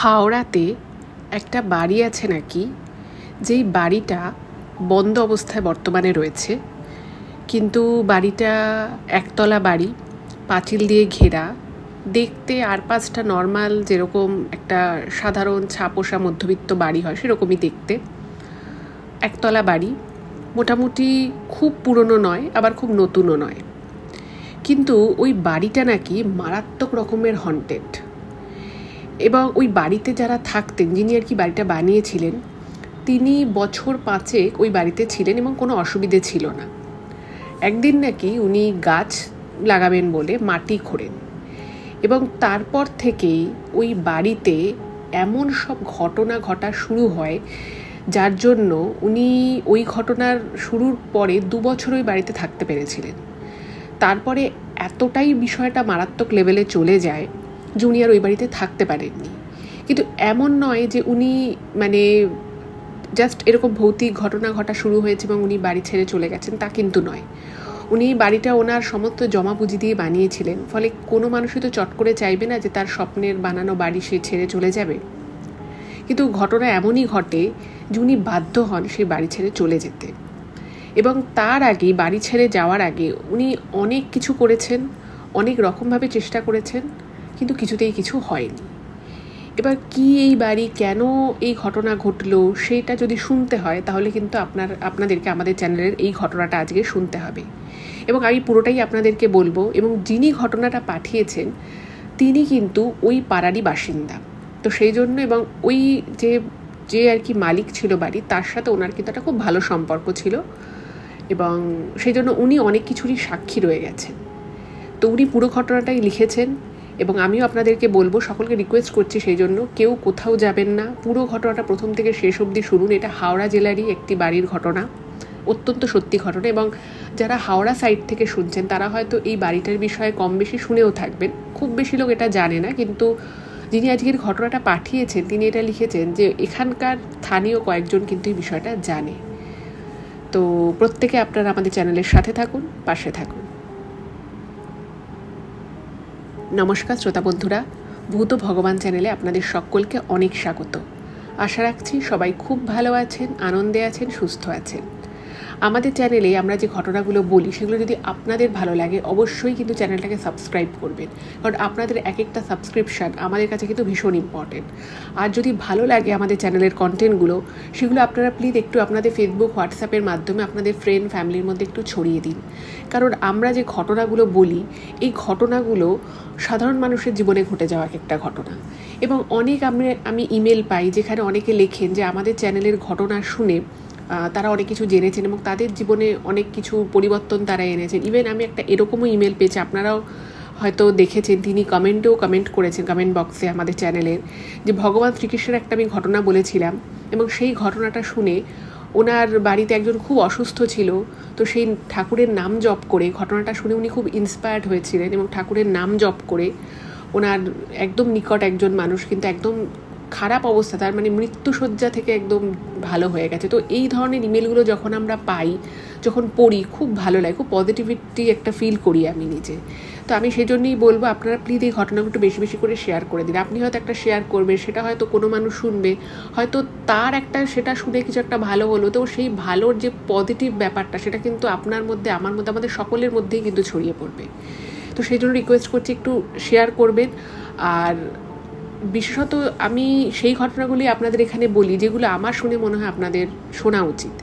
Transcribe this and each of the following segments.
হাওড়াতে একটা বাড়ি আছে নাকি, যেই বাড়িটা বন্ধ অবস্থায় বর্তমানে রয়েছে, কিন্তু বাড়িটা একতলা বাড়ি, পাঁচিল দিয়ে ঘেরা, দেখতে আর পাঁচটা নর্মাল যেরকম একটা সাধারণ ছাপোষা মধ্যবিত্ত বাড়ি হয় সেরকমই দেখতে। একতলা বাড়ি, মোটামুটি খুব পুরনো নয় আবার খুব নতুনও নয়, কিন্তু ওই বাড়িটা নাকি মারাত্মক রকমের হন্টেড। এবং ওই বাড়িতে যারা থাকতেন, যিনি আর কি বাড়িটা বানিয়েছিলেন, তিনি বছর 5 ওই বাড়িতে ছিলেন এবং কোনো অসুবিধে ছিল না। একদিন নাকি উনি গাছ লাগাবেন বলে মাটি খোঁড়েন এবং তারপর থেকেই ওই বাড়িতে এমন সব ঘটনা ঘটা শুরু হয়, যার জন্য উনি ওই ঘটনার শুরুর পরে 2 বছর ওই বাড়িতে থাকতে পেরেছিলেন। তারপরে এতটাই বিষয়টা মারাত্মক লেভেলে চলে যায় যে উনি আর ওই বাড়িতে থাকতে পারেননি। কিন্তু এমন নয় যে উনি জাস্ট এরকম ভৌতিক ঘটনা ঘটা শুরু হয়েছে এবং উনি বাড়ি ছেড়ে চলে গেছেন, তা কিন্তু নয়। উনি বাড়িটা ওনার সমস্ত জমা পুঁজি দিয়ে বানিয়েছিলেন, ফলে কোনো মানুষই তো চট করে চাইবে না যে তার স্বপ্নের বানানো বাড়ি সে ছেড়ে চলে যাবে। কিন্তু ঘটনা এমনই ঘটে যে উনি বাধ্য হন সেই বাড়ি ছেড়ে চলে যেতে। এবং তার আগে, বাড়ি ছেড়ে যাওয়ার আগে উনি অনেক কিছু করেছেন, অনেক রকমভাবে চেষ্টা করেছেন, কিন্তু কিছুতেই কিছু হয়নি। এবার কি এই বাড়ি, কেন এই ঘটনা ঘটলো, সেটা যদি শুনতে হয় তাহলে কিন্তু আপনাদেরকে আমাদের চ্যানেলের এই ঘটনাটা আজকে শুনতে হবে এবং আমি পুরোটাই আপনাদেরকে বলবো। এবং যিনি ঘটনাটা পাঠিয়েছেন তিনি কিন্তু ওই পাড়ারই বাসিন্দা, তো সেই জন্য, এবং ওই যে আর কি মালিক ছিল বাড়ি, তার সাথে ওনার কিন্তু একটা খুব ভালো সম্পর্ক ছিল এবং সেই জন্য উনি অনেক কিছুরই সাক্ষী রয়ে গেছেন। তো উনি পুরো ঘটনাটাই লিখেছেন এবং আমিও আপনাদেরকে বলবো, সকলকে রিকোয়েস্ট করছি সেই জন্য, কেউ কোথাও যাবেন না, পুরো ঘটনাটা প্রথম থেকে শেষ অবধি শুনুন। এটা হাওড়া জেলারই একটি বাড়ির ঘটনা, অত্যন্ত সত্যি ঘটনা। এবং যারা হাওড়া সাইড থেকে শুনছেন তারা হয়তো এই বাড়িটার বিষয়ে কম বেশি শুনেও থাকবেন, খুব বেশি লোক এটা জানে না। কিন্তু যিনি আজকের ঘটনাটা পাঠিয়েছেন তিনি এটা লিখেছেন যে এখানকার স্থানীয় কয়েকজন কিন্তু এই বিষয়টা জানে। তো প্রত্যেকে আপনারা আমাদের চ্যানেলের সাথে থাকুন, পাশে থাকুন। নমস্কার শ্রোতা বন্ধুরা, ভূত ভগবান চ্যানেলে আপনাদের সকলকে অনেক স্বাগত। আশা রাখছি সবাই খুব ভালো আছেন, আনন্দে আছেন, সুস্থ আছেন। আমাদের চ্যানেলে আমরা যে ঘটনাগুলো বলি সেগুলো যদি আপনাদের ভালো লাগে অবশ্যই কিন্তু চ্যানেলটাকে সাবস্ক্রাইব করবেন, কারণ আপনাদের এক একটা সাবস্ক্রিপশান আমাদের কাছে কিন্তু ভীষণ ইম্পর্টেন্ট। আর যদি ভালো লাগে আমাদের চ্যানেলের কন্টেন্টগুলো, সেগুলো আপনারা প্লিজ একটু আপনাদের ফেসবুক, হোয়াটসঅ্যাপের মাধ্যমে আপনাদের ফ্রেন্ড ফ্যামিলির মধ্যে একটু ছড়িয়ে দিন। কারণ আমরা যে ঘটনাগুলো বলি, এই ঘটনাগুলো সাধারণ মানুষের জীবনে ঘটে যাওয়া একটা ঘটনা। এবং অনেক আমি ইমেল পাই যেখানে অনেকে লেখেন যে আমাদের চ্যানেলের ঘটনা শুনে তারা অনেক কিছু জেনেছেন এবং তাদের জীবনে অনেক কিছু পরিবর্তন তারা এনেছেন। ইভেন আমি একটা এরকমও ইমেল পেয়েছি, আপনারাও হয়তো দেখেছেন, তিনি কমেন্ট করেছেন কমেন্ট বক্সে আমাদের চ্যানেলের, যে ভগবান শ্রীকৃষ্ণের একটা আমি ঘটনা বলেছিলাম এবং সেই ঘটনাটা শুনে ওনার বাড়িতে একজন খুব অসুস্থ ছিল, তো সেই ঠাকুরের নাম জপ করে, ঘটনাটা শুনে উনি খুব ইন্সপায়ার্ড হয়েছিলেন এবং ঠাকুরের নাম জপ করে ওনার একদম নিকট একজন মানুষ কিন্তু একদম খারাপ অবস্থা, তার মৃত্যুশয্যা থেকে একদম ভালো হয়ে গেছে। তো এই ধরনের ইমেলগুলো যখন আমরা পাই, যখন পড়ি, খুব ভালো লাগে, খুব পজিটিভিটি একটা ফিল করি আমি নিজে। তো আমি সেই জন্যই বলবো আপনারা প্লিজ এই ঘটনাগুলো একটু বেশি বেশি করে শেয়ার করে দিন। আপনি হয়তো একটা শেয়ার করবেন, সেটা হয়তো কোনো মানুষ শুনবে, হয়তো তার সেটা শুনে কিছু একটা ভালো হলো, তো সেই ভালোর যে পজিটিভ ব্যাপারটা সেটা কিন্তু আপনার মধ্যে, আমার মধ্যে, আমাদের সকলের মধ্যেই কিন্তু ছড়িয়ে পড়বে। তো সেই জন্য রিকোয়েস্ট করছি একটু শেয়ার করবেন। আর বিশেষত আমি সেই ঘটনাগুলি আপনাদের এখানে বলি যেগুলো আমার শুনে মনে হয় আপনাদের শোনা উচিত।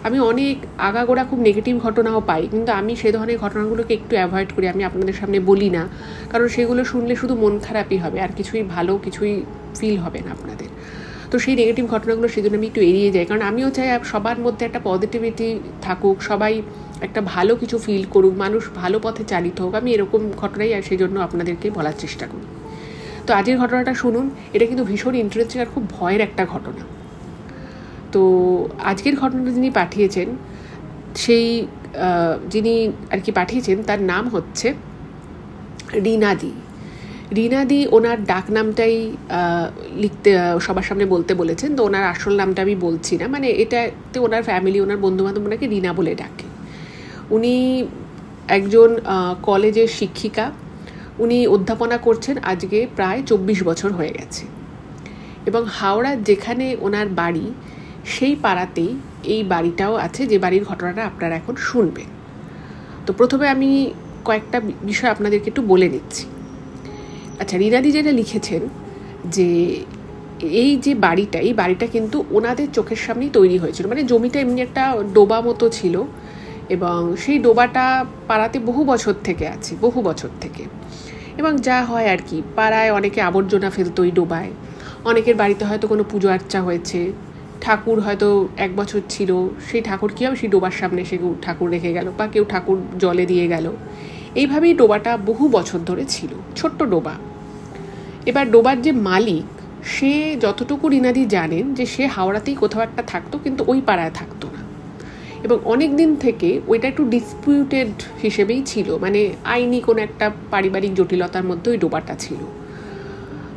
আমি অনেক আগাগোড়া খুব নেগেটিভ ঘটনাও পাই, কিন্তু আমি সে ধরনের ঘটনাগুলোকে একটু অ্যাভয়েড করি, আমি আপনাদের সামনে বলি না, কারণ সেগুলো শুনলে শুধু মন খারাপই হবে, আর কিছুই ফিল হবে না আপনাদের। তো সেই নেগেটিভ ঘটনাগুলো সেজন্য আমি একটু এড়িয়ে যাই, কারণ আমিও চাই সবার মধ্যে একটা পজিটিভিটি থাকুক, সবাই একটা ভালো কিছু ফিল করুক, মানুষ ভালো পথে চালিত হোক। আমি এরকম ঘটনাই সেই জন্য আপনাদেরকে বলার চেষ্টা করি। তো আজকের ঘটনাটা শুনুন, এটা কিন্তু ভীষণ ইন্টারেস্টিং আর খুব ভয়ের একটা ঘটনা। তো আজকের ঘটনাটা যিনি পাঠিয়েছেন, যিনি আর কি পাঠিয়েছেন তার নাম হচ্ছে রিনাদি। ওনার ডাক নামটাই লিখতে সবার সামনে বলতে বলেছেন, তো ওনার আসল নামটা আমি বলছি না, এটাতে ওনার ফ্যামিলি, ওনার বন্ধুবান্ধব ওনাকে রিনা বলে ডাকে। উনি একজন কলেজের শিক্ষিকা, উনি অধ্যাপনা করছেন আজকে প্রায় 24 বছর হয়ে গেছে। এবং হাওড়ার যেখানে ওনার বাড়ি সেই পাড়াতেই এই বাড়িটাও আছে, যে বাড়ির ঘটনাটা আপনারা এখন শুনবেন। তো প্রথমে আমি কয়েকটা বিষয় আপনাদেরকে একটু বলে নিচ্ছি। আচ্ছা, রীনাদি যেটা লিখেছেন যে এই যে বাড়িটা, এই বাড়িটা কিন্তু ওনাদের চোখের সামনেই তৈরি হয়েছিল। মানে জমিটা এমনি একটা ডোবা মতো ছিল, এবং সেই ডোবাটা পাড়াতে বহু বছর থেকে আছে, বহু বছর থেকে। এবং যা হয় আর কি, পাড়ায় অনেকে আবর্জনা ফেলতো ওই ডোবায়, অনেকের বাড়িতে হয়তো কোনো পুজো আর্চা হয়েছে, ঠাকুর হয়তো 1 বছর ছিল, সেই ঠাকুর কী হবে, সেই ডোবার সামনে সে ঠাকুর রেখে গেল, বা কেউ ঠাকুর জলে দিয়ে গেল। এইভাবেই ডোবাটা বহু বছর ধরে ছিল, ছোট্ট ডোবা। এবার ডোবার যে মালিক, সে যতটুকু রীনাদি জানেন যে সে হাওড়াতেই কোথাও একটা থাকতো, কিন্তু ওই পাড়ায় থাকতো না। এবং অনেক দিন থেকে ওইটা একটু ডিসপিউটেড হিসেবেই ছিল, মানে আইনি কোনো একটা পারিবারিক জটিলতার মধ্যে ওই ডোবাটা ছিল।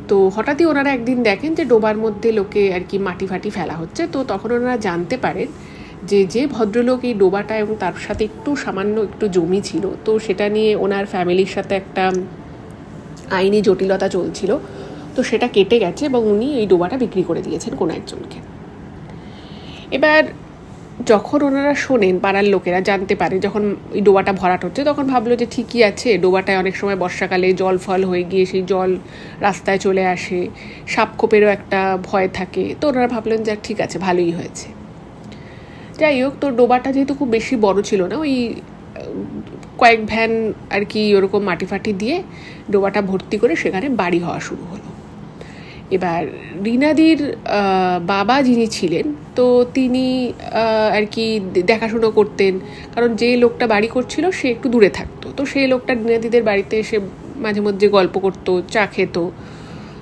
তো হঠাৎই ওনারা একদিন দেখেন যে ডোবার মধ্যে লোকে আর কি মাটি ফাটি ফেলা হচ্ছে। তো তখন ওনারা জানতে পারেন যে ভদ্রলোক এই ডোবাটা এবং তার সাথে একটু সামান্য একটু জমি ছিল, তো সেটা নিয়ে ওনার ফ্যামিলির সাথে একটা আইনি জটিলতা চলছিল। তো সেটা কেটে গেছে এবং উনি এই ডোবাটা বিক্রি করে দিয়েছেন কোনো একজনকে। এবার যখন ওনারা শোনেন, পাড়ার লোকেরা জানতে পারে যখন এই ডোবাটা ভরাট হচ্ছে, তখন ভাবলো যে ঠিকই আছে, ডোবাটায় অনেক সময় বর্ষাকালে জল ফল হয়ে গিয়ে সেই জল রাস্তায় চলে আসে, সাপখোপেরও একটা ভয় থাকে। তো ওনারা ভাবলেন যে ঠিক আছে, ভালোই হয়েছে। যাই হোক, তো ডোবাটা যেহেতু খুব বেশি বড় ছিল না, ওই কয়েক ভ্যান আর কি ওরকম মাটি ফাটি দিয়ে ডোবাটা ভর্তি করে সেখানে বাড়ি হওয়া শুরু হলো। এবার রীনাদির বাবা যিনি ছিলেন, তো তিনি আর কি দেখাশুনো করতেন, কারণ যে লোকটা বাড়ি করছিল সে একটু দূরে থাকতো। তো সেই লোকটা রীনাদিদের বাড়িতে এসে মাঝে মধ্যে গল্প করতো, চা খেত।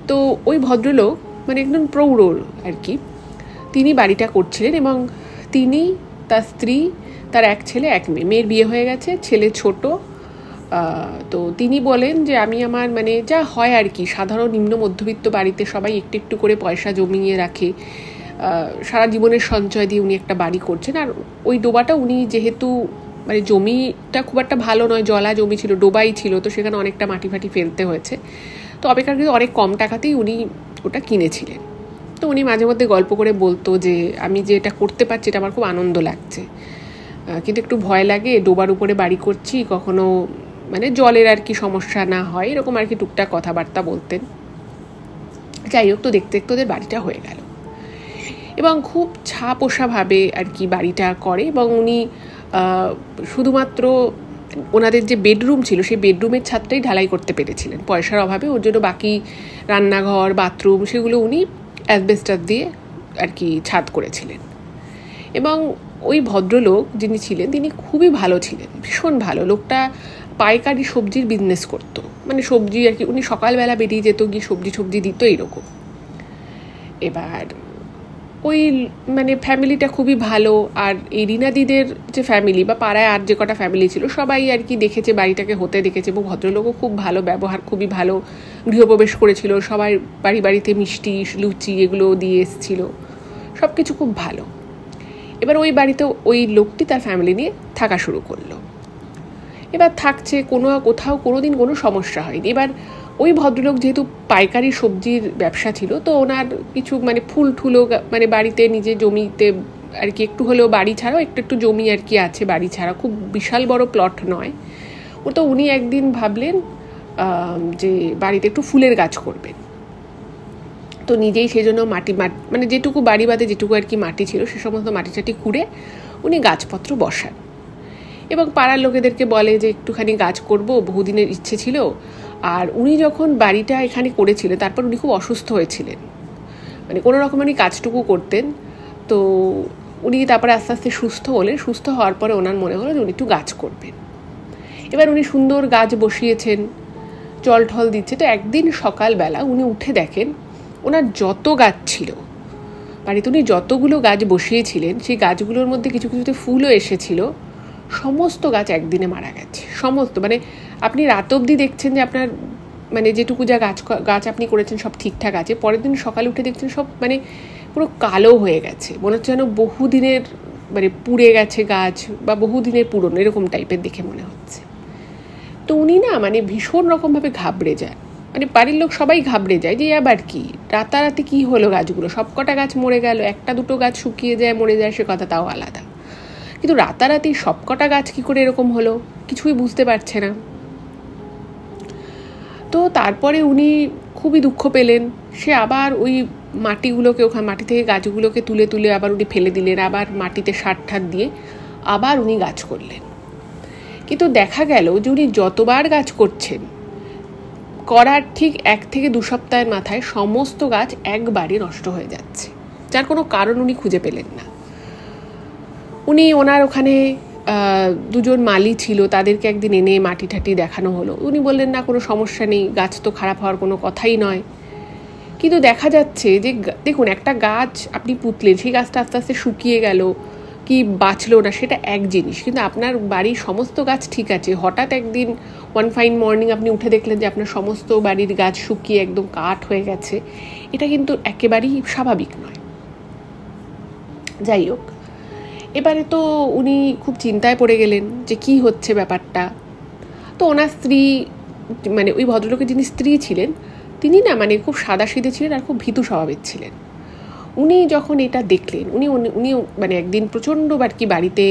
তো ওই ভদ্রলোক মানে একদম প্রৌঢ় আর কি, তিনি বাড়িটা করছিলেন, এবং তিনি, তার স্ত্রী, তার এক ছেলে এক মেয়ে, মেয়ের বিয়ে হয়ে গেছে, ছেলে ছোট। তো তিনি বলেন যে আমি আমার মানে যা হয় আর কি, সাধারণ নিম্ন মধ্যবিত্ত বাড়িতে সবাই একটু একটু করে পয়সা জমিয়ে রাখে, সারা জীবনের সঞ্চয় দিয়ে উনি একটা বাড়ি করছেন। আর ওই ডোবাটা উনি যেহেতু মানে জমিটা খুব একটা ভালো নয়, জলা জমি ছিল, ডোবাই ছিল, তো সেখানে অনেকটা মাটি ফাটি ফেলতে হয়েছে। তো অপেক্ষাকৃত অনেক কম টাকাতেই উনি ওটা কিনেছিলেন। তো উনি মাঝে মধ্যে গল্প করে বলতো যে আমি যে এটা করতে পারছি এটা আমার খুব আনন্দ লাগছে, কিন্তু একটু ভয় লাগে, ডোবার উপরে বাড়ি করছি, কখনো মানে জলের আর কি সমস্যা না হয়, এরকম আর কি টুকটাক কথাবার্তা বলতেন। যাই হোক, তো দেখতে দেখতে ওদের বাড়িটা হয়ে গেল, এবং খুব ছাপোষাভাবে আর কি বাড়িটা করে। এবং উনি শুধুমাত্র ওনাদের যে বেডরুম ছিল সেই বেডরুমের ছাদটাই ঢালাই করতে পেরেছিলেন পয়সার অভাবে। ওর জন্য বাকি রান্নাঘর, বাথরুম সেগুলো উনি অ্যাসবেস্টাস দিয়ে আর কি ছাদ করেছিলেন। এবং ওই ভদ্রলোক যিনি ছিলেন তিনি খুবই ভালো ছিলেন, ভীষণ ভালো। লোকটা পাইকারি সবজির বিজনেস করতো, মানে সবজি আর কি, উনি সকালবেলা বেরিয়ে যেত, গিয়ে সবজি দিত এইরকম। এবার ওই মানে ফ্যামিলিটা খুবই ভালো। আর এই রীনাদিদের যে ফ্যামিলি বা পাড়ায় আর যে কটা ফ্যামিলি ছিল সবাই আর কি দেখেছে, বাড়িটাকে হতে দেখেছে, এবং ভদ্রলোকও খুব ভালো, ব্যবহার খুবই ভালো, গৃহপ্রবেশ করেছিল, সবাই বাড়িতে মিষ্টি লুচি এগুলো দিয়ে এসেছিল, সব কিছু খুব ভালো। এবার ওই বাড়িতে ওই লোকটি তার ফ্যামিলি নিয়ে থাকা শুরু করলো। এবার থাকছে, কোথাও কোনোদিন কোনো সমস্যা হয়নি। এবার ওই ভদ্রলোক যেহেতু পাইকারি সবজির ব্যবসা ছিল, তো ওনার কিছু মানে ফুল ঠুলো মানে বাড়িতে নিজে জমিতে আর কি একটু হলেও, বাড়ি ছাড়াও একটু জমি আর কি আছে বাড়ি ছাড়া, খুব বিশাল বড় প্লট নয় ও। তো উনি একদিন ভাবলেন যে বাড়িতে একটু ফুলের গাছ করবেন। তো নিজেই সেজন্য মাটি মানে যেটুকু বাড়ি বাদে যেটুকু আর কি মাটি ছিল সে সমস্ত মাটি খুঁড়ে উনি গাছপত্র বসান, এবং পাড়ার লোকেদেরকে বলে যে একটুখানি গাছ করব, বহুদিনের ইচ্ছে ছিল। আর উনি যখন বাড়িটা এখানে করেছিলেন তারপর উনি খুব অসুস্থ হয়েছিলেন, মানে কোনো রকম উনি কাজটুকু করতেন। তো উনি তারপরে আস্তে আস্তে সুস্থ হলেন। সুস্থ হওয়ার পরে ওনার মনে হলো যে উনি একটু গাছ করবেন। এবার উনি সুন্দর গাছ বসিয়েছেন, জল ঠল দিচ্ছে। তো একদিন সকালবেলা উনি উঠে দেখেন ওনার যত গাছ ছিল বাড়িতে, উনি যতগুলো গাছ বসিয়েছিলেন সেই গাছগুলোর মধ্যে কিছু কিছুতে ফুলও এসেছিল, সমস্ত গাছ একদিনে মারা গেছে। সমস্ত মানে আপনি রাত অবধি দেখছেন যে আপনার মানে যেটুকু যা গাছ আপনি করেছেন সব ঠিকঠাক আছে, পরের দিন সকালে উঠে দেখছেন সব মানে পুরো কালো হয়ে গেছে, মনে হচ্ছে যেন বহুদিনের মানে পুড়ে গেছে গাছ, বা বহুদিনের পুরনো এরকম টাইপের দেখে মনে হচ্ছে। তো উনি না মানে ভীষণ রকমভাবে ঘাবড়ে যান। মানে বাড়ির লোক সবাই ঘাবড়ে যায় যে আবার কি, রাতারাতি কি হলো গাছগুলো, সবকটা গাছ মরে গেল, একটা দুটো গাছ শুকিয়ে যায় মরে যায় সে কথা তাও আলাদা, কিন্তু রাতারাতি সবকটা গাছ কি করে এরকম হলো কিছুই বুঝতে পারছে না। তো তারপরে উনি খুবই দুঃখ পেলেন, সে আবার ওই মাটিগুলোকে ওখানে মাটি থেকে গাছগুলোকে তুলে তুলে আবার উনি ফেলে দিলেন, আবার মাটিতে সার ঠার দিয়ে আবার উনি গাছ করলেন। কিন্তু দেখা গেল যে উনি যতবার গাছ করছেন, করার ঠিক 1 থেকে 2 সপ্তাহের মাথায় সমস্ত গাছ একবারই নষ্ট হয়ে যাচ্ছে, যার কোনো কারণ উনি খুঁজে পেলেন না। উনি ওনার ওখানে 2জন মালি ছিল, তাদেরকে একদিন এনে মাটি ঠাটি দেখানো হলো। উনি বললেন না কোনো সমস্যা নেই, গাছ তো খারাপ হওয়ার কোনো কথাই নয়। কিন্তু দেখা যাচ্ছে যে দেখুন, একটা গাছ আপনি পুঁতলেন, সেই গাছটা আস্তে আস্তে শুকিয়ে গেল কি বাঁচলো না সেটা এক জিনিস, কিন্তু আপনার বাড়ির সমস্ত গাছ ঠিক আছে, হঠাৎ একদিন ওয়ান ফাইন মর্নিং আপনি উঠে দেখলেন যে আপনার সমস্ত বাড়ির গাছ শুকিয়ে একদম কাঠ হয়ে গেছে, এটা কিন্তু একেবারেই স্বাভাবিক নয়। যাই হোক, এবারে তো উনি খুব চিন্তায় পড়ে গেলেন যে কি হচ্ছে ব্যাপারটা। তো ওনার স্ত্রী, মানে ওই ভদ্রলোকের যিনি স্ত্রী ছিলেন তিনি না মানে খুব সাদাসিধে ছিলেন আর খুব ভীতু স্বভাবের ছিলেন। উনি যখন এটা দেখলেন, উনি মানে একদিন প্রচণ্ডবার কি বাড়িতে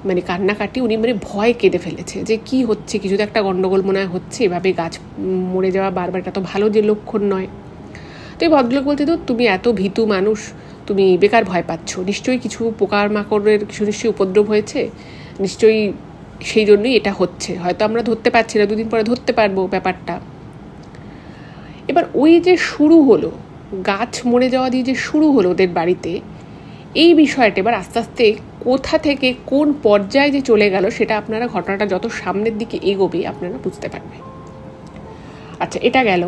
মানে কান্নাকাটি, উনি মানে ভয় কেঁদে ফেলেছে যে কি হচ্ছে, কিছু তো একটা গণ্ডগোল মনে হয় হচ্ছে, এভাবে গাছ মরে যাওয়া বারবার এটা তো ভালো যে লক্ষণ নয়। তো এই ভদ্রলোক বলতে, তো তুমি এত ভীতু মানুষ, তুমি বেকার ভয় পাচ্ছ, নিশ্চয়ই কিছু পোকার মাকড়ের কিছু নিশ্চয়ই উপদ্রব হয়েছে, নিশ্চয়ই সেই জন্যই এটা হচ্ছে, হয়তো আমরা ধরতে পারছি না, 2 দিন পরে ধরতে পারবো ব্যাপারটা। এবার ওই যে শুরু হলো, গাছ মরে যাওয়া দিয়ে যে শুরু হলো ওদের বাড়িতে, এই বিষয়টা এবার আস্তে আস্তে কোথা থেকে কোন পর্যায়ে যে চলে গেল সেটা আপনারা ঘটনাটা যত সামনের দিকে এগোবে আপনারা বুঝতে পারবেন। আচ্ছা, এটা গেল।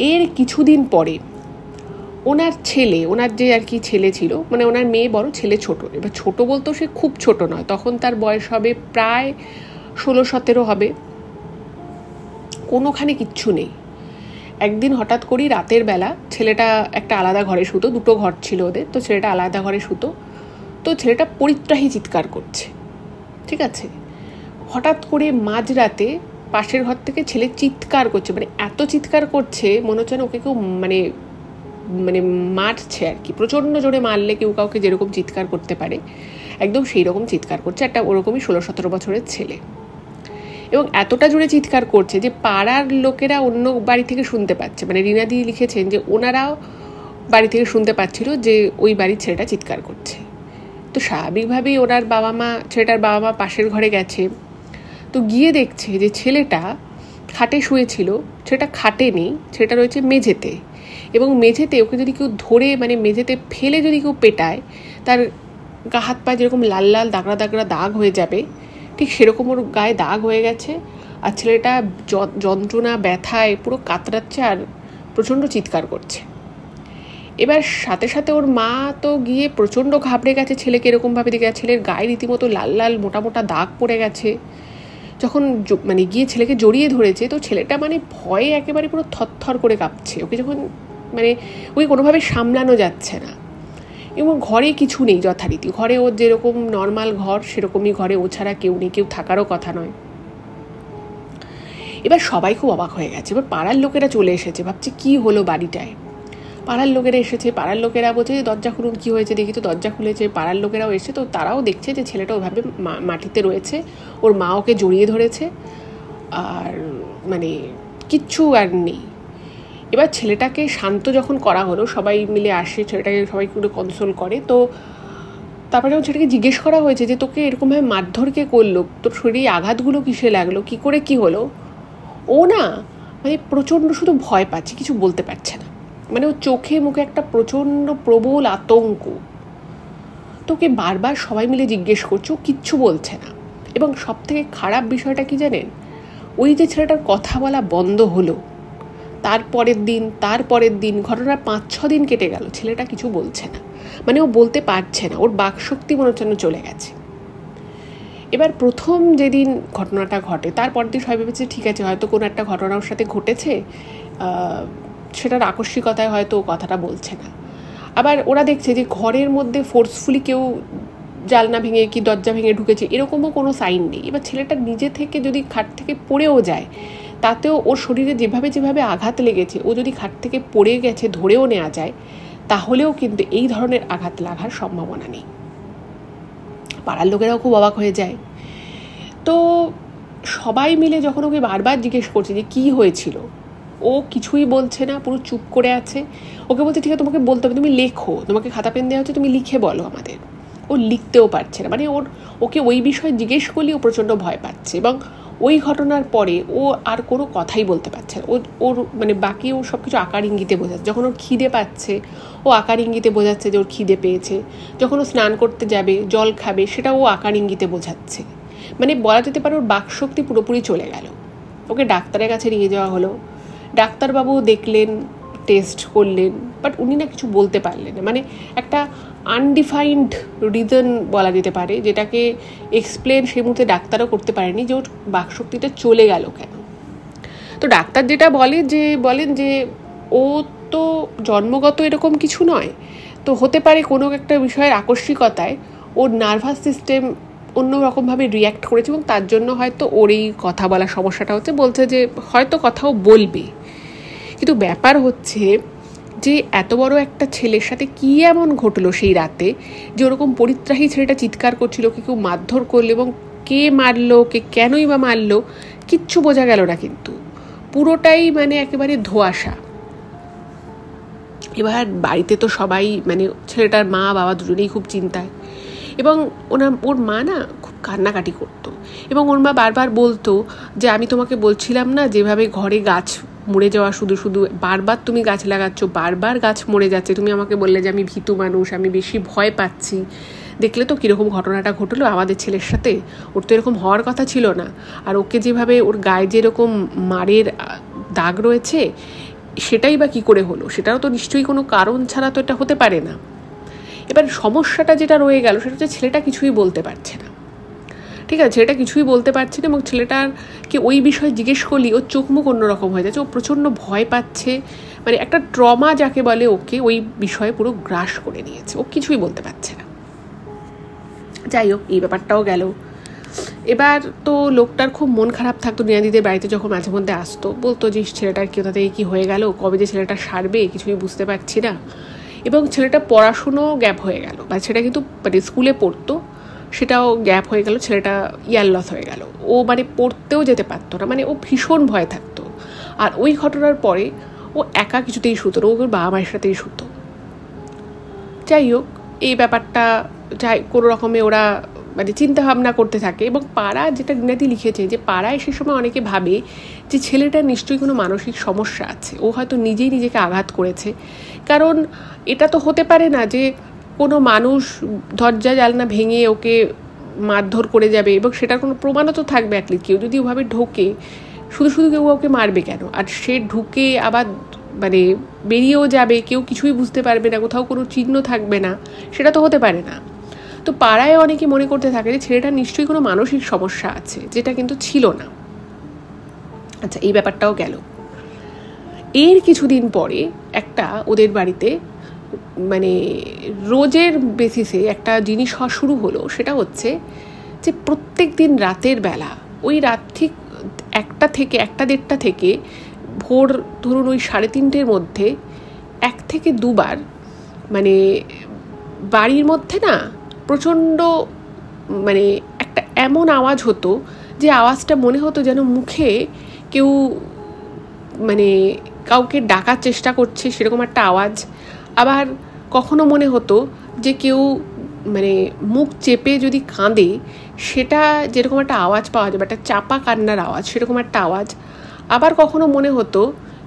এর কিছুদিন পরে ওনার ছেলে, ওনার যে আর কি ছেলে ছিল, মানে ওনার মেয়ে বড়, ছেলে ছোট। এবার ছোট বলতেও সে খুব ছোট নয়, তখন তার বয়স হবে প্রায় 16-17 হবে, কোনোখানে কিচ্ছু নেই। একদিন হঠাৎ করেই রাতের বেলা ছেলেটা একটা আলাদা ঘরে শুতো, 2টো ঘর ছিল ওদের, তো ছেলেটা আলাদা ঘরে শুতো। তো ছেলেটা পরিত্রাহী চিৎকার করছে, ঠিক আছে। হঠাৎ করে মাঝরাতে পাশের ঘর থেকে ছেলে চিৎকার করছে, মানে এত চিৎকার করছে মনে হচ্ছে না ওকে কেউ মানে মানে মারছে আর কি, প্রচণ্ড জোরে মারলে কেউ কাউকে যেরকম চিৎকার করতে পারে একদম সেই রকম চিৎকার করছে একটা ওরকমই 16-17 বছরের ছেলে। এবং এতটা জোরে চিৎকার করছে যে পাড়ার লোকেরা অন্য বাড়ি থেকে শুনতে পাচ্ছে, মানে রিনাদি লিখেছেন যে ওনারাও বাড়ি থেকে শুনতে পাচ্ছিল যে ওই বাড়ির ছেলেটা চিৎকার করছে। তো স্বাভাবিকভাবেই ওনার বাবা মা, ছেলেটার বাবা মা পাশের ঘরে গেছে, তো গিয়ে দেখছে যে ছেলেটা খাটে শুয়েছিল, ছেলেটা খাটে নেই, ছেলেটা রয়েছে মেঝেতে, এবং মেঝেতে ওকে যদি কেউ ধরে মানে মেঝেতে ফেলে যদি কেউ পেটায়, তার গা হাত পায়ে যেরকম লাল লাল দাগড়া দাগড়া দাগ হয়ে যাবে, ঠিক সেরকম ওর গায়ে দাগ হয়ে গেছে। আর ছেলেটা যন্ত্রণা ব্যথায় পুরো কাতরাচ্ছে আর প্রচণ্ড চিৎকার করছে। এবার সাথে সাথে ওর মা তো গিয়ে প্রচণ্ড ঘাবড়ে গেছে, ছেলেকে এরকমভাবে দেখে, ছেলের গায়ে রীতিমতো লাল লাল মোটা মোটা দাগ পড়ে গেছে। যখন মানে গিয়ে ছেলেকে জড়িয়ে ধরেছে, তো ছেলেটা মানে ভয়ে একেবারে পুরো থরথর করে কাঁপছে। ওকে যখন মানে ওকে কোনোভাবে সামলানো যাচ্ছে না, এবং ঘরে কিছু নেই যথারীতি, ঘরে ওর যেরকম নর্মাল ঘর সেরকমই ঘরে, ও ছাড়া কেউ নেই, কেউ থাকারও কথা নয়। এবার সবাই খুব অবাক হয়ে গেছে। এবার পাড়ার লোকেরা চলে এসেছে, ভাবছে কি হলো বাড়িটায়। পাড়ার লোকেরা এসেছে, পাড়ার লোকেরা বলছে যে দরজা খুলুন, কী হয়েছে দেখি। তো দরজা খুলেছে, পাড়ার লোকেরাও এসে, তো তারাও দেখছে যে ছেলেটা ওভাবে মাটিতে রয়েছে, ওর মা ওকে জড়িয়ে ধরেছে, আর মানে কিচ্ছু আর নেই। এবার ছেলেটাকে শান্ত যখন করা হলো, সবাই মিলে আসে, ছেলেটাকে সবাই একটু কনসোল করে। তো তারপরে যখন ছেলেটাকে জিজ্ঞেস করা হয়েছে যে তোকে এরকমভাবে মারধর কে করলো, তোর শরীরে আঘাতগুলো কিসে লাগলো, কি করে কি হলো, ও না মানে প্রচণ্ড শুধু ভয় পাচ্ছে, কিছু বলতে পারছে না, মানে ও চোখে মুখে একটা প্রচণ্ড প্রবল আতঙ্ক। তোকে বারবার সবাই মিলে জিজ্ঞেস করছে, ও কিচ্ছু বলছে না। এবং সব থেকে খারাপ বিষয়টা কি জানেন, ওই যে ছেলেটার কথা বলা বন্ধ হলো, তারপরের দিন ঘটনার 5-6 দিন কেটে গেল, ছেলেটা কিছু বলছে না, মানে ও বলতে পারছে না, ওর বাকশক্তি মনে হচ্ছে চলে গেছে। এবার প্রথম যেদিন ঘটনাটা ঘটে, তারপর দিন সবাই ভেবেছে ঠিক আছে, হয়তো কোনো একটা ঘটনা ওর সাথে ঘটেছে, সেটার আকস্মিকতায় হয়তো ও কথাটা বলছে না। আবার ওরা দেখছে যে ঘরের মধ্যে ফোর্সফুলি কেউ জানলা ভেঙে কি দরজা ভেঙে ঢুকেছে, এরকমও কোনো সাইন নেই। এবার ছেলেটা নিজে থেকে যদি খাট থেকে পড়েও যায়, তাতেও ওর শরীরে যেভাবে যেভাবে আঘাত লেগেছে, ও যদি খাট থেকে পড়ে গেছে ধরেও নেওয়া যায়, তাহলেও কিন্তু এই ধরনের আঘাত লাগার সম্ভাবনা নেই। পাড়ার লোকেরাও খুব অবাক হয়ে যায়। তো সবাই মিলে যখন ওকে বারবার জিজ্ঞেস করছে যে কী হয়েছিল, ও কিছুই বলছে না, পুরো চুপ করে আছে। ওকে বলছে ঠিক আছে তোমাকে বলতে হবে, তুমি লেখো, তোমাকে খাতা পেন দেওয়া হচ্ছে, তুমি লিখে বলো আমাদের। ও লিখতেও পারছে না, মানে ওকে ওই বিষয়ে জিজ্ঞেস করলেই ও প্রচণ্ড ভয় পাচ্ছে, এবং ওই ঘটনার পরে ও আর কোনো কথাই বলতে পারছে না। ওর মানে বাকি ও সব কিছু আকার ইঙ্গিতে বোঝাচ্ছে। যখন ওর খিদে পাচ্ছে, ও আকার ইঙ্গিতে বোঝাচ্ছে যে ওর খিদে পেয়েছে। যখন ও স্নান করতে যাবে, জল খাবে, সেটা ও আকার ইঙ্গিতে বোঝাচ্ছে। মানে বলা যেতে পারে ওর বাকশক্তি পুরোপুরি চলে গেল। ওকে ডাক্তারের কাছে নিয়ে যাওয়া হলো, ডাক্তারবাবু দেখলেন, টেস্ট করলেন, বাট উনি না কিছু বলতে পারলেন না। মানে একটা আনডিফাইন্ড রিজন বলা যেতে পারে, যেটাকে এক্সপ্লেন সেই মুহূর্তে ডাক্তারও করতে পারেনি যে ওর বাকশক্তিটা চলে গেল কেন। তো ডাক্তার যেটা বলেন যে ও তো জন্মগত এরকম কিছু নয়, তো হতে পারে কোনো একটা বিষয়ের আকস্মিকতায় ওর নার্ভাস সিস্টেম অন্যরকমভাবে রিয়্যাক্ট করেছে, এবং তার জন্য হয়তো ওর এই কথা বলার সমস্যাটা হচ্ছে। বলছে যে হয়তো কথাও বলবে, কিন্তু ব্যাপার হচ্ছে যে এত বড় একটা ছেলের সাথে কী এমন ঘটলো সেই রাতে যে ওরকম পরিত্রাহী ছেলেটা চিৎকার করছিল, ওকে কেউ মারধর করলো, এবং কে মারলো, কে কেনই বা মারলো কিচ্ছু বোঝা গেল না। কিন্তু পুরোটাই মানে একেবারে ধোঁয়াশা। এবার বাড়িতে তো সবাই, মানে ছেলেটার মা বাবা দুজনেই খুব চিন্তায়, এবং ওর মা না খুব কান্নাকাটি করতো, এবং ওর মা বারবার বলতো যে আমি তোমাকে বলছিলাম না যেভাবে ঘরে গাছ মরে যাওয়া, শুধু শুধু বারবার তুমি গাছ লাগাচ্ছ, বারবার গাছ মরে যাচ্ছে, তুমি আমাকে বললে যে আমি ভীতু মানুষ, আমি বেশি ভয় পাচ্ছি, দেখলে তো কীরকম ঘটনাটা ঘটলো আমাদের ছেলের সাথে, ওর তো এরকম হওয়ার কথা ছিল না। আর ওকে যেভাবে ওর গায়ে যেরকম মারের দাগ রয়েছে, সেটাই বা কী করে হলো, সেটাও তো নিশ্চয়ই কোনো কারণ ছাড়া তো এটা হতে পারে না। এবার সমস্যাটা যেটা রয়ে গেল সেটা হচ্ছে ছেলেটা কিছুই বলতে পারছে না। ঠিক আছে, ছেলেটা কিছুই বলতে পারছে না, এবং ছেলেটারকে ওই বিষয়ে জিজ্ঞেস করলেই ওর চোখ মুখ অন্যরকম হয়ে যাচ্ছে, ও প্রচণ্ড ভয় পাচ্ছে। মানে একটা ট্রমা যাকে বলে, ওকে ওই বিষয়ে পুরো গ্রাস করে নিয়েছে, ও কিছুই বলতে পারছে না। যাই হোক, এই ব্যাপারটাও গেল। এবার তো লোকটার খুব মন খারাপ থাকতো। নিয়াদিদের বাড়িতে যখন মাঝে মধ্যে আসতো, বলতো যে ছেলেটার কোথা থেকে কী হয়ে গেল, কবে যে ছেলেটা সারবে কিছুই বুঝতে পারছি না। এবং ছেলেটা পড়াশুনো গ্যাপ হয়ে গেল, বা ছেলেটা কিন্তু মানে স্কুলে পড়তো, সেটাও গ্যাপ হয়ে গেল, ছেলেটা ইয়ার লস হয়ে গেল। ও মানে পড়তেও যেতে পারতো না, মানে ও ভীষণ ভয় থাকতো। আর ওই ঘটনার পরে ও একা কিছুতেই শুতো না, ও ওর বাবা মায়ের সাথেই শুতো। যাই হোক, এই ব্যাপারটা কোনো রকমে ওরা মানে চিন্তা ভাবনা করতে থাকে। এবং পাড়া, যেটা নিনাদি লিখেছে, যে পাড়ায় সে সময় অনেকে ভাবে যে ছেলেটার নিশ্চয়ই কোনো মানসিক সমস্যা আছে, ও হয়তো নিজেই নিজেকে আঘাত করেছে। কারণ এটা তো হতে পারে না যে কোনো মানুষ দরজা জানলা ভেঙে ওকে মারধর করে যাবে, এবং সেটার কোনো প্রমাণও তো থাকবে। অ্যাটলিস্ট কেউ যদি ওভাবে ঢোকে, শুধু শুধু কেউ ওকে মারবে কেন? আর সে ঢুকে আবার মানে বেরিয়েও যাবে, কেউ কিছুই বুঝতে পারবে না, কোথাও কোনো চিহ্ন থাকবে না, সেটা তো হতে পারে না। তো পাড়ায় অনেকে মনে করতে থাকে যে ছেলেটার নিশ্চয়ই কোনো মানসিক সমস্যা আছে, যেটা কিন্তু ছিল না। আচ্ছা, এই ব্যাপারটাও গেল। এর কিছুদিন পরে একটা ওদের বাড়িতে মানে রোজের বেসিসে একটা জিনিস হওয়া শুরু হলো। সেটা হচ্ছে যে প্রত্যেক দিন রাতের বেলা, ওই রাত ঠিক 1টা থেকে ভোর ধরুন ওই 3:30-র মধ্যে 1 থেকে 2 বার মানে বাড়ির মধ্যে না প্রচণ্ড মানে একটা এমন আওয়াজ হতো যে আওয়াজটা মনে হতো যেন মুখে কেউ মানে কাউকে ডাকার চেষ্টা করছে, সেরকম একটা আওয়াজ। আবার কখনো মনে হতো যে কেউ মানে মুখ চেপে যদি কাঁদে, সেটা যেরকম একটা আওয়াজ পাওয়া যাবে, একটা চাপা কান্নার আওয়াজ, সেরকম একটা আওয়াজ। আবার কখনো মনে হতো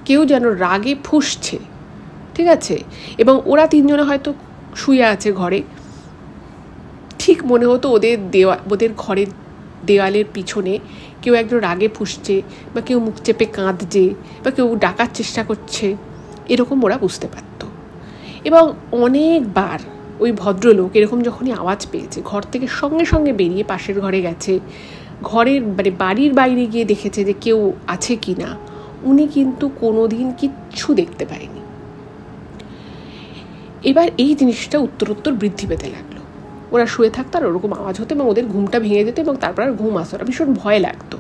কেউ যেন রাগে ফুঁসছে। ঠিক আছে, এবং ওরা 3 জনে হয়তো শুয়ে আছে ঘরে, ঠিক মনে হতো ওদের ঘরের দেওয়ালের পিছনে কেউ একজন রাগে ফুঁসছে, বা কেউ মুখ চেপে কাঁদছে, বা কেউ ডাকার চেষ্টা করছে, এরকম ওরা বুঝতে পারত। এবং অনেকবার ওই ভদ্রলোক এরকম যখনই আওয়াজ পেয়েছে, ঘর থেকে সঙ্গে সঙ্গে বেরিয়ে পাশের ঘরে গেছে, ঘরের মানে বাড়ির বাইরে গিয়ে দেখেছে যে কেউ আছে কি না। উনি কিন্তু কোনোদিন কিচ্ছু দেখতে পায়নি। এবার এই জিনিসটা উত্তরোত্তর বৃদ্ধি পেতে লাগলো। ওরা শুয়ে থাকতো আর ওরকম আওয়াজ হতো, এবং ওদের ঘুমটা ভেঙে যেত, এবং তারপর আর ঘুম আসতো না, ভীষণ ভয় লাগতো।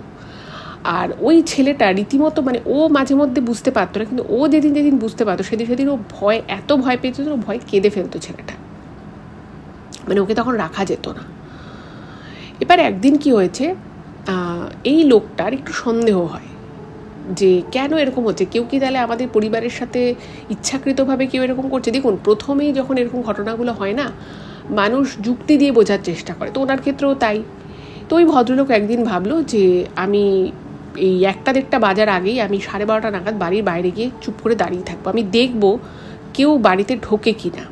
আর ওই ছেলেটা রীতিমতো মানে ও মাঝে মধ্যে বুঝতে পারতো না, কিন্তু ও যেদিন যেদিন বুঝতে পারতো সেদিন ও এত ভয় পেত, ও ভয় কেঁদে ফেলতো ছেলেটা, মানে ওকে তখন রাখা যেত না। এবার একদিন কি হয়েছে, এই লোকটার একটু সন্দেহ হয় যে কেন এরকম হচ্ছে, কেউ কি তাহলে আমাদের পরিবারের সাথে ইচ্ছাকৃতভাবে কেউ এরকম করছে। দেখুন, প্রথমেই যখন এরকম ঘটনাগুলো হয় না, মানুষ যুক্তি দিয়ে বোঝার চেষ্টা করে, তো ওনার ক্ষেত্রেও তাই। তো ওই ভদ্রলোক একদিন ভাবলো যে আমি এই 1-1:30 বাজার আগেই আমি 12:30 নাগাদ বাড়ির বাইরে গিয়ে চুপ করে দাঁড়িয়ে থাকবো, আমি দেখবো কেউ বাড়িতে ঢোকে কি না।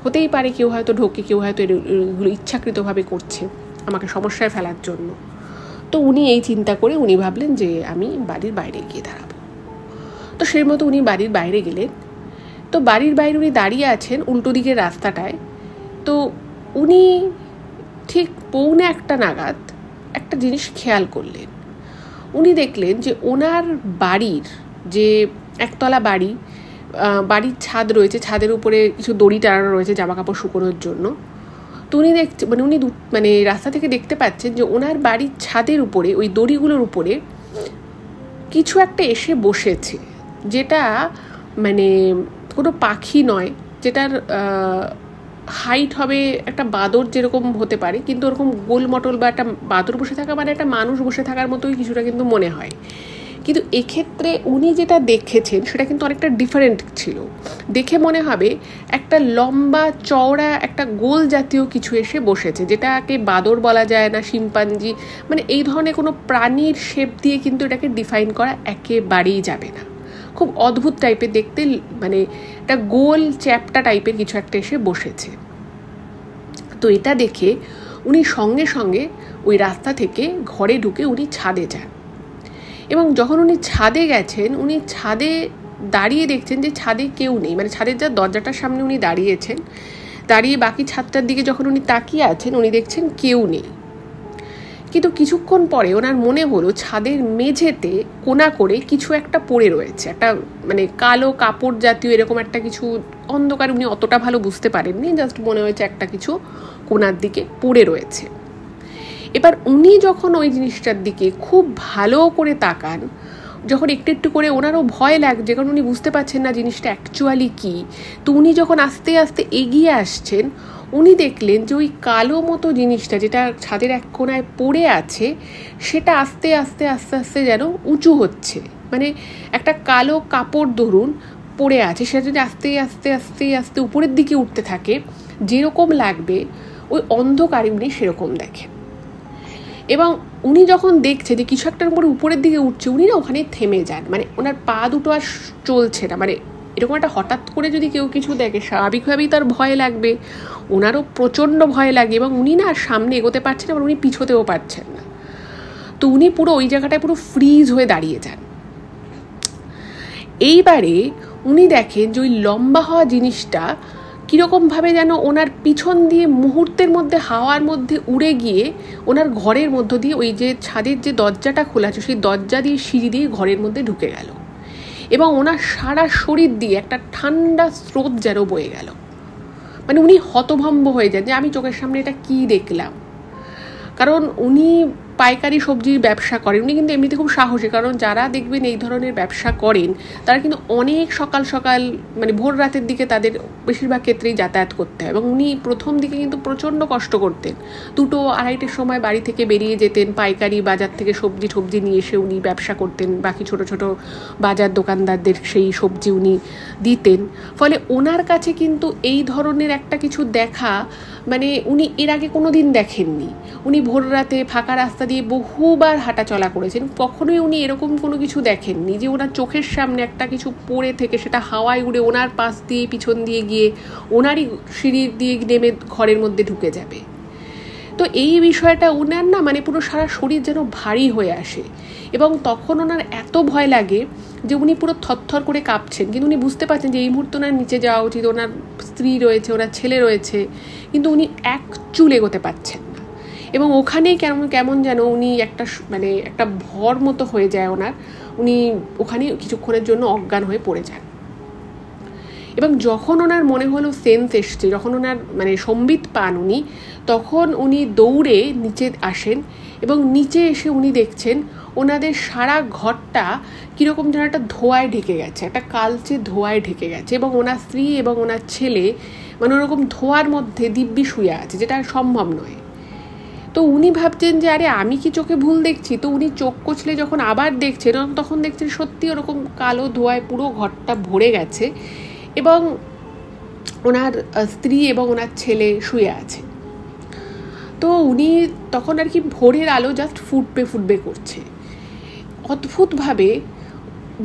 হতেই পারে কেউ হয়তো ঢোকে, কেউ হয়তো এগুলো ইচ্ছাকৃতভাবে করছে আমাকে সমস্যায় ফেলার জন্য। তো উনি এই চিন্তা করে উনি ভাবলেন যে আমি বাড়ির বাইরে গিয়ে দাঁড়াবো। তো সেই মতো উনি বাড়ির বাইরে গেলেন। তো বাড়ির বাইরে উনি দাঁড়িয়ে আছেন উল্টো দিকের রাস্তাটায়। তো উনি ঠিক 1:45 নাগাদ একটা জিনিস খেয়াল করলেন। উনি দেখলেন যে ওনার বাড়ির যে একতলা বাড়ির ছাদ রয়েছে, ছাদের উপরে কিছু দড়ি টানানো রয়েছে জামা কাপড় শুকোনোর জন্য। তো উনি উনি রাস্তা থেকে দেখতে পাচ্ছেন যে ওনার বাড়ির ছাদের উপরে ওই দড়িগুলোর উপরে কিছু একটা এসে বসেছে, যেটা মানে কোনো পাখি নয়, যেটার হাইট হবে একটা বাদর যেরকম হতে পারে, কিন্তু ওরকম গোলমটল বা একটা বাদর বসে থাকা মানে একটা মানুষ বসে থাকার মতোই কিছুটা কিন্তু মনে হয়। কিন্তু এক্ষেত্রে উনি যেটা দেখেছেন সেটা কিন্তু অনেকটা ডিফারেন্ট ছিল। দেখে মনে হবে একটা লম্বা চওড়া একটা গোল জাতীয় কিছু এসে বসেছে, যেটাকে বাদর বলা যায় না, শিম্পাঞ্জি, মানে এই ধরনের কোনো প্রাণীর শেপ দিয়ে কিন্তু এটাকে ডিফাইন করা একেবারেই যাবে না। খুব অদ্ভুত টাইপের দেখতে, মানে একটা গোল চ্যাপ্টা টাইপের কিছু একটা এসে বসেছে। তো এটা দেখে উনি সঙ্গে সঙ্গে ওই রাস্তা থেকে ঘরে ঢুকে উনি ছাদে যান। এবং যখন উনি ছাদে গেছেন, উনি ছাদে দাঁড়িয়ে দেখছেন যে ছাদে কেউ নেই, মানে ছাদের যা দরজাটার সামনে উনি দাঁড়িয়েছেন, দাঁড়িয়ে বাকি ছাদটার দিকে যখন উনি তাকিয়ে আছেন, উনি দেখছেন কেউ নেই। কিন্তু কিছুক্ষণ পরে ওনার মনে হলো ছাদের মেঝেতে কোনা করে কিছু একটা পড়ে রয়েছে, একটা মানে কালো কাপড় জাতীয় এরকম একটা কিছু। অন্ধকার উনি অতটা ভালো বুঝতে পারেননি, জাস্ট মনে হয়েছে একটা কিছু কোনার দিকে পড়ে রয়েছে। এবার উনি যখন ওই জিনিসটার দিকে খুব ভালো করে তাকান, যখন একটু একটু করে ওনারও ভয় লাগছে, কারণ উনি বুঝতে পারছেন না জিনিসটা অ্যাকচুয়ালি কী। তো উনি যখন আস্তে আস্তে এগিয়ে আসছেন, উনি দেখলেন যে ওই কালো মতো জিনিসটা যেটা ছাদের এক কোনায় পড়ে আছে, সেটা আস্তে আস্তে আস্তে আস্তে যেন উঁচু হচ্ছে, মানে একটা কালো কাপড় ধরুন পড়ে আছে, সেটা যদি আস্তে আস্তে আস্তে আস্তে উপরের দিকে উঠতে থাকে, যেরকম লাগবে ওই অন্ধকারে উনি সেরকম দেখেন। এবং উনি যখন দেখছে যে কিছু একটার উপরে উপরের দিকে উঠছে, উনি না ওখানে থেমে যান, মানে ওনার পা দুটো আর চলছে না। মানে এরকম একটা হঠাৎ করে যদি কেউ কিছু দেখে, স্বাভাবিকভাবেই তার ভয় লাগবে, ওনারও প্রচণ্ড ভয় লাগে, এবং উনি না সামনে এগোতে পারছেন না, আবার উনি পিছোতেও পারছেন না। তো উনি পুরো ওই জায়গাটায় পুরো ফ্রিজ হয়ে দাঁড়িয়ে যান। এইবারে উনি দেখেন যে ওই লম্বা হওয়া জিনিসটা কীরকমভাবে যেন ওনার পিছন দিয়ে মুহূর্তের মধ্যে হাওয়ার মধ্যে উড়ে গিয়ে ওনার ঘরের মধ্য দিয়ে ওই যে ছাদের যে দরজাটা খোলা আছে, সেই দরজা দিয়ে সিঁড়ি দিয়ে ঘরের মধ্যে ঢুকে গেল, এবং ওনার সারা শরীর দিয়ে একটা ঠান্ডা স্রোত যেন বয়ে গেল। মানে উনি হতভম্ব হয়ে যান যে আমি চোখের সামনে এটা কী দেখলাম। কারণ উনি পাইকারি সবজির ব্যবসা করেন, উনি কিন্তু এমনিতে খুব সাহসী, কারণ যারা দেখবেন এই ধরনের ব্যবসা করেন তারা কিন্তু অনেক সকাল সকাল মানে ভোর রাতের দিকে তাদের বেশিরভাগ ক্ষেত্রেই যাতায়াত করতে হয়। এবং উনি প্রথম দিকে কিন্তু প্রচণ্ড কষ্ট করতেন, 2-2-2:30 সময় বাড়ি থেকে বেরিয়ে যেতেন, পাইকারি বাজার থেকে সবজি নিয়ে এসে উনি ব্যবসা করতেন, বাকি ছোট ছোট বাজার দোকানদারদের সেই সবজি উনি দিতেন। ফলে ওনার কাছে কিন্তু এই ধরনের একটা কিছু দেখা মানে উনি এর আগে কোনো দিন দেখেননি। উনি ভোর রাতে ফাঁকা রাস্তা দিয়ে বহুবার হাঁটা চলা করেছেন, কখনোই উনি এরকম কোনো কিছু দেখেননি যে ওনার চোখের সামনে একটা কিছু পড়ে থেকে সেটা হাওয়ায় উড়ে ওনার পাশ দিয়ে পিছন দিয়ে গিয়ে ওনারই সিঁড়ি দিয়ে নেমে ঘরের মধ্যে ঢুকে যাবে। তো এই বিষয়টা ওনার না মানে পুরো সারা শরীর যেন ভারী হয়ে আসে, এবং তখন ওনার এত ভয় লাগে যে উনি পুরো থরথর করে কাঁপছেন। কিন্তু উনি বুঝতে পারছেন যে এই মুহূর্তে ওনার নিচে যাওয়া উচিত, ওনার স্ত্রী রয়েছে, ওনার ছেলে রয়েছে, কিন্তু উনি এক চুল এগোতে পারছেন না। এবং ওখানেই কেমন যেন উনি একটা ভর মতো হয়ে যায় ওনার, উনি ওখানে কিছুক্ষণের জন্য অজ্ঞান হয়ে পড়ে যান। এবং যখন ওনার মনে হলো সেন্স এসছে, যখন ওনার মানে সম্বিত পান উনি, তখন উনি দৌড়ে নিচে আসেন এবং নিচে এসে উনি দেখছেন ওনাদের সারা ঘরটা কীরকম যেন একটা ধোঁয়ায় ঢেকে গেছে, একটা কালচে ধোঁয়ায় ঢেকে গেছে, এবং ওনার স্ত্রী এবং ওনার ছেলে মানে ওরকম ধোঁয়ার মধ্যে দিব্যি শুয়ে আছে, যেটা সম্ভব নয়। তো উনি ভাবছেন যে আরে আমি কি চোখে ভুল দেখছি? তো উনি চোখ কচলে যখন আবার দেখছেন, তখন দেখছেন সত্যি ওরকম কালো ধোঁয়ায় পুরো ঘরটা ভরে গেছে এবং ওনার স্ত্রী এবং ওনার ছেলে শুয়ে আছে। তো উনি তখন আর কি ভোরের আলো জাস্ট ফুটবে করছে। অদ্ভুতভাবে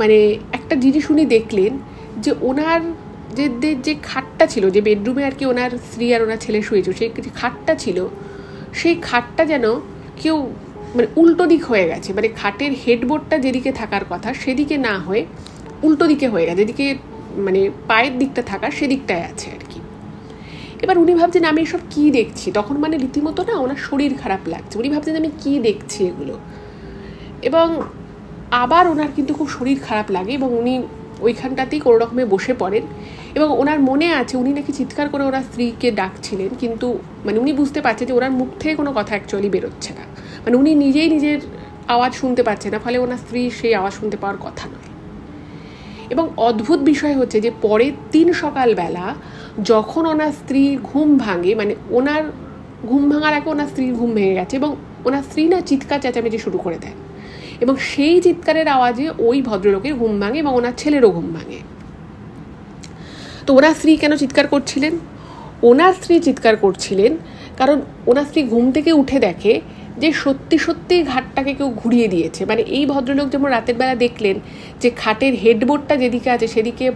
মানে একটা জিনিস উনি দেখলেন যে ওনার যে খাটটা ছিল, যে বেডরুমে আর কি ওনার স্ত্রী আর ওনার ছেলে শুয়েছিল, সেই যে খাটটা ছিল, সেই খাটটা যেন কেউ মানে উল্টো দিক হয়ে গেছে, মানে খাটের হেডবোর্ডটা যেদিকে থাকার কথা সেদিকে না হয়ে উল্টো দিকে হয়ে গেছে, যেদিকে মানে পায়ের দিকটা থাকা সেদিকটায় আছে আর কি। এবার উনি ভাবছেন আমি এসব কী দেখছি, তখন মানে রীতিমতো না ওনার শরীর খারাপ লাগছে, উনি ভাবছেন আমি কী দেখছি এগুলো। এবং আবার ওনার কিন্তু খুব শরীর খারাপ লাগে এবং উনি ওইখানটাতেই কোনো রকমে বসে পড়েন এবং ওনার মনে আছে উনি নাকি চিৎকার করে ওনার স্ত্রীকে ডাকছিলেন, কিন্তু মানে উনি বুঝতে পারছেন যে ওনার মুখ থেকে কোনো কথা অ্যাকচুয়ালি বেরোচ্ছে না, মানে উনি নিজেই নিজের আওয়াজ শুনতে পাচ্ছেন না, ফলে ওনার স্ত্রী সেই আওয়াজ শুনতে পাওয়ার কথা নয়। এবং অদ্ভুত বিষয় হচ্ছে যে পরের দিন সকালবেলা যখন ওনার স্ত্রীর ঘুম ভাঙে, মানে ওনার ঘুম ভাঙার আগে ওনার স্ত্রীর ঘুম ভেঙে গেছে এবং ওনার স্ত্রী না চিৎকার চেঁচামেচি শুরু করে দেন এবং সেই চিৎকারের আওয়াজে ওই ভদ্রলোকের ঘুম ভাঙে এবং ওনার ছেলেরও ঘুম ভাঙে। তো ওনার স্ত্রী কেন চিৎকার করছিলেন? ওনার স্ত্রী চিৎকার করছিলেন কারণ ওনার স্ত্রী ঘুম থেকে উঠে দেখে যে সত্যি সত্যি ঘাটটাকে কেউ ঘুরিয়ে দিয়েছে। মানে এই ভদ্রলোক যেমন রাতের বেলা দেখলেন যে খাটের হেডবোর্ডটা যেদিকে আছে সেদিকে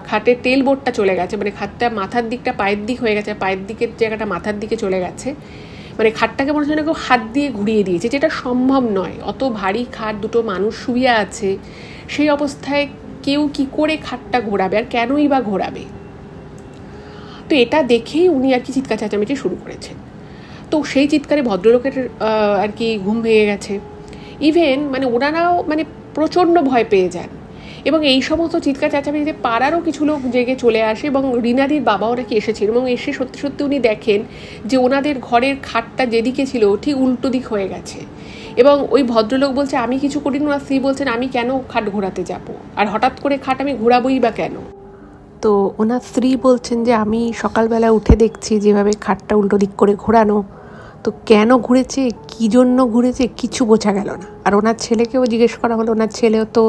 খাটের টেল বোর্ডটা চলে গেছে, মানে খাটটা মাথার দিকটা পায়ের দিক হয়ে গেছে, পায়ের দিকের জায়গাটা মাথার দিকে চলে গেছে, মানে খাটটাকে মনে হয় না কেউ হাত দিয়ে ঘুরিয়ে দিয়েছে, যেটা সম্ভব নয়। অত ভারী খাট, দুটো মানুষ শুয়ে আছে, সেই অবস্থায় কেউ কি করে খাটটা ঘোরাবে, আর কেনই বা ঘোরাবে? তো এটা দেখেই উনি আর কি চিৎকার চেঁচামেচি শুরু করেছেন। তো সেই চিৎকারে ভদ্রলোকের আর কি ঘুম ভেঙে গেছে। ইভেন মানে ওনারাও মানে প্রচণ্ড ভয় পেয়ে যান এবং এই সমস্ত চিৎকার চেঁচামেচিতে পাড়ারও কিছু লোক জেগে চলে আসে এবং রিনাদির বাবাও নাকি এসেছিল এবং এসে সত্যি সত্যি উনি দেখেন যে ওনাদের ঘরের খাটটা যেদিকে ছিল ঠিক উল্টো দিক হয়ে গেছে এবং ওই ভদ্রলোক বলছে আমি কিছু করিনি, ওনার স্ত্রী বলছেন আমি কেন খাট ঘোরাতে যাব, আর হঠাৎ করে খাট আমি ঘোরাবই বা কেন? তো ওনার স্ত্রী বলছেন যে আমি সকালবেলা উঠে দেখছি যেভাবে খাটটা উল্টো দিক করে ঘোরানো, তো কেন ঘুরেছে, কী জন্য ঘুরেছে কিছু বোঝা গেল না। আর ওনার ছেলেকেও জিজ্ঞেস করা হলো, ওনার ছেলেও তো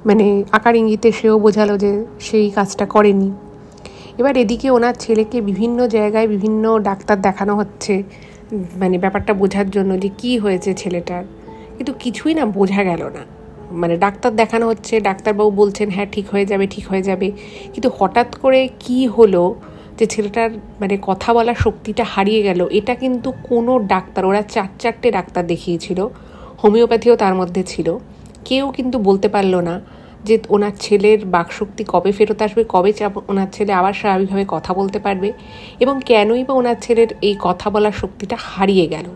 মানে আকার ইঙ্গিতে সেও বোঝালো যে সেই কাজটা করেনি। এবার এদিকে ওনার ছেলেকে বিভিন্ন জায়গায় বিভিন্ন ডাক্তার দেখানো হচ্ছে মানে ব্যাপারটা বোঝার জন্য যে কী হয়েছে ছেলেটার, কিন্তু কিছুই না বোঝা গেল না। মানে ডাক্তার দেখানো হচ্ছে, ডাক্তারবাবু বলছেন হ্যাঁ ঠিক হয়ে যাবে ঠিক হয়ে যাবে, কিন্তু হঠাৎ করে কি হলো যে ছেলেটার মানে কথা বলার শক্তিটা হারিয়ে গেল, এটা কিন্তু কোনো ডাক্তার, ওরা 4-4টে ডাক্তার দেখিয়েছিল, হোমিওপ্যাথিও তার মধ্যে ছিল, কেউ কিন্তু বলতে পারলো না যে ওনার ছেলের বাকশক্তি কবে ফেরত আসবে, কবে ওনার ছেলে আবার স্বাভাবিকভাবে কথা বলতে পারবে এবং কেনই বা ওনার ছেলের এই কথা বলার শক্তিটা হারিয়ে গেল।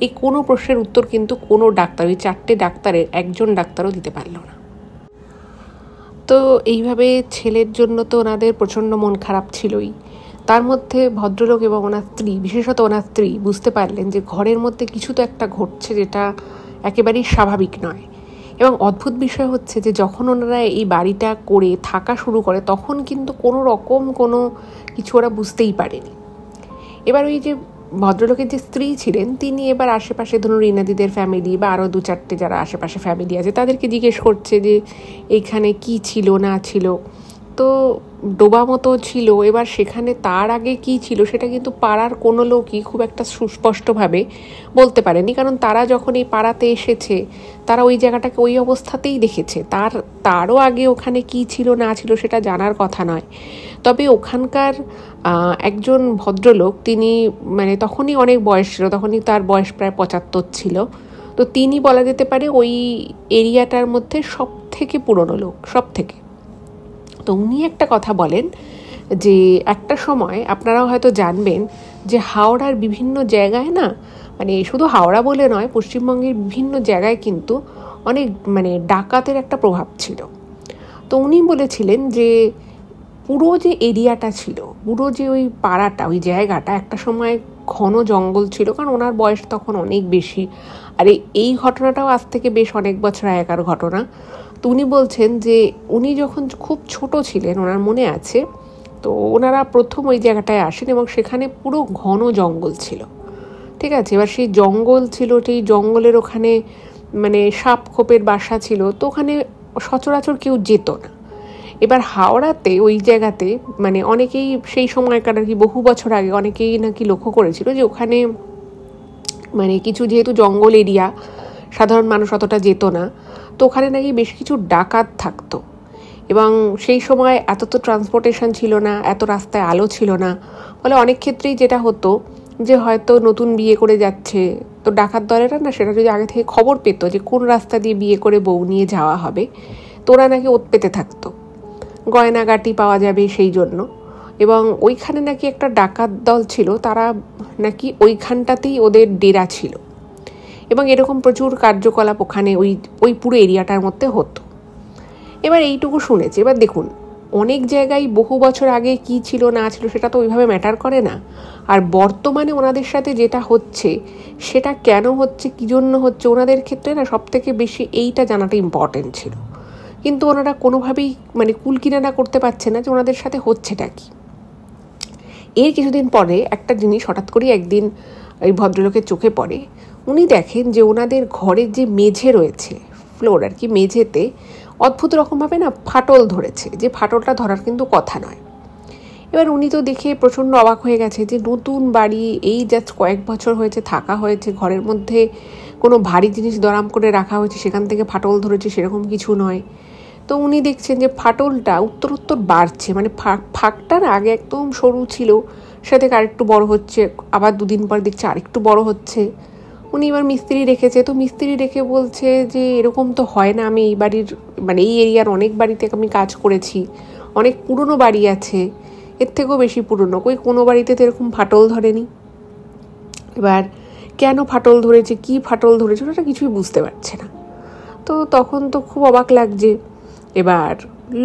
এই কোনো প্রশ্নের উত্তর কিন্তু কোনো ডাক্তার, ওই 4টে ডাক্তারের একজন ডাক্তারও দিতে পারল না। তো এইভাবে ছেলের জন্য তো ওনাদের প্রচণ্ড মন খারাপ ছিলই, তার মধ্যে ভদ্রলোক এবং ওনার স্ত্রী, বিশেষত ওনার স্ত্রী বুঝতে পারলেন যে ঘরের মধ্যে কিছু তো একটা ঘটছে যেটা একেবারেই স্বাভাবিক নয়। এবং অদ্ভুত বিষয় হচ্ছে যে যখন ওনারা এই বাড়িটা করে থাকা শুরু করে তখন কিন্তু কোনো রকম কোনো কিছু ওরা বুঝতেই পারেনি। এবার ওই যে ভদ্রলোকের যে স্ত্রী ছিলেন তিনি এবার আশেপাশে ধরুন রিনাদিদের ফ্যামিলি বা আরও 2-4টে যারা আশেপাশে ফ্যামিলি আছে তাদেরকে জিজ্ঞেস করছে যে এইখানে কি ছিল না ছিল, তো ডোবা মতো ছিল। এবার সেখানে তার আগে কি ছিল সেটা কিন্তু পাড়ার কোনো লোকই খুব একটা সুস্পষ্টভাবে বলতে পারেনি, কারণ তারা যখন এই পাড়াতে এসেছে তারা ওই জায়গাটাকে ওই অবস্থাতেই দেখেছে, তারও আগে ওখানে কি ছিল না ছিল সেটা জানার কথা নয়। তবে ওখানকার একজন ভদ্রলোক, তিনি মানে তখনই অনেক বয়স ছিল, তখনই তার বয়স প্রায় 75 ছিল, তো তিনি বলা যেতে পারে ওই এরিয়াটার মধ্যে সব থেকে পুরনো লোক, সব থেকে। তো উনি একটা কথা বলেন যে একটা সময় আপনারাও হয়তো জানবেন যে হাওড়ার বিভিন্ন জায়গায় না, মানে শুধু হাওড়া বলে নয়, পশ্চিমবঙ্গের বিভিন্ন জায়গায় কিন্তু অনেক মানে ডাকাতের একটা প্রভাব ছিল। তো উনি বলেছিলেন যে পুরো যে এরিয়াটা ছিল, পুরো যে ওই পাড়াটা, ওই জায়গাটা একটা সময় ঘন জঙ্গল ছিল, কারণ ওনার বয়স তখন অনেক বেশি। আর এই ঘটনাটাও আজ থেকে বেশ অনেক বছর আগেকার ঘটনা। তো উনি বলছেন যে উনি যখন খুব ছোট ছিলেন, ওনার মনে আছে, তো ওনারা প্রথম ওই জায়গাটায় আসেন এবং সেখানে পুরো ঘন জঙ্গল ছিল, ঠিক আছে। এবার সেই জঙ্গল ছিল, সেই জঙ্গলের ওখানে মানে সাপ খোপের বাসা ছিল, তো ওখানে সচরাচর কেউ যেত না। এবার হাওড়াতে ওই জায়গাতে মানে অনেকেই সেই সময়কার আর কি, বহু বছর আগে অনেকেই নাকি লক্ষ্য করেছিল যে ওখানে মানে কিছু, যেহেতু জঙ্গল এরিয়া, সাধারণ মানুষ অতটা যেত না, তো ওখানে নাকি বেশ কিছু ডাকাত থাকতো। এবং সেই সময় এত তো ট্রান্সপোর্টেশন ছিল না, এত রাস্তায় আলো ছিল না, ফলে অনেক ক্ষেত্রেই যেটা হতো যে হয়তো নতুন বিয়ে করে যাচ্ছে, তো ডাকাত দলেরা না সেটা যদি আগে থেকে খবর পেত যে কোন রাস্তা দিয়ে বিয়ে করে বউ নিয়ে যাওয়া হবে, তো ওরা নাকি ওত পেতে থাকতো, গয়নাগাটি পাওয়া যাবে সেই জন্য। এবং ওইখানে নাকি একটা ডাকাত দল ছিল, তারা নাকি ওইখানটাতেই ওদের ডেরা ছিল, এবং এরকম প্রচুর কার্যকলাপ ওখানে ওই পুরো এরিয়াটার মধ্যে হতো। এবার এইটুকু শুনেছি। এবার দেখুন, অনেক জায়গায় বহু বছর আগে কি ছিল না ছিল সেটা তো ওইভাবে ম্যাটার করে না, আর বর্তমানে ওনাদের সাথে যেটা হচ্ছে সেটা কেন হচ্ছে, কী জন্য হচ্ছে, ওনাদের ক্ষেত্রে না সব থেকে বেশি এইটা জানাটা ইম্পর্টেন্ট ছিল। কিন্তু ওনারা কোনোভাবেই মানে কুল কিনারা করতে পারছে না যে ওনাদের সাথে হচ্ছেটা কি। এর কিছুদিন পরে একটা জিনিস হঠাৎ করেই একদিন এই ভদ্রলোকের চোখে পড়ে। উনি দেখেন যে ওনাদের ঘরের যে মেঝে রয়েছে, ফ্লোর আর কি, মেঝেতে অদ্ভুত রকমভাবে না ফাটল ধরেছে, যে ফাটলটা ধরার কিন্তু কথা নয়। এবার উনি তো দেখে প্রচণ্ড অবাক হয়ে গেছে যে নতুন বাড়ি, এই জাস্ট কয়েক বছর হয়েছে থাকা হয়েছে, ঘরের মধ্যে কোনো ভারী জিনিস দরাম করে রাখা হয়েছে, সেখান থেকে ফাটল ধরেছে সেরকম কিছু নয়। তো উনি দেখছেন যে ফাটলটা উত্তর বাড়ছে, মানে ফাঁকটার আগে একদম সরু ছিল, সেটা থেকে আরেকটু বড় হচ্ছে, আবার দুদিন পর দেখছে আরেকটু বড় হচ্ছে। উনি এবার মিস্ত্রি রেখেছে, তো মিস্ত্রি রেখে বলছে যে এরকম তো হয় না, আমি এই বাড়ির মানে এই এরিয়ার অনেক বাড়িতে আমি কাজ করেছি, অনেক পুরনো বাড়ি আছে, এর থেকেও বেশি পুরনো, কোনো বাড়িতে তো এরকম ফাটল ধরেনি। এবার কেন ফাটল ধরেছে, কি ফাটল ধরেছে, ওটা কিছুই বুঝতে পারছে না। তো তখন তো খুব অবাক লাগছে। এবার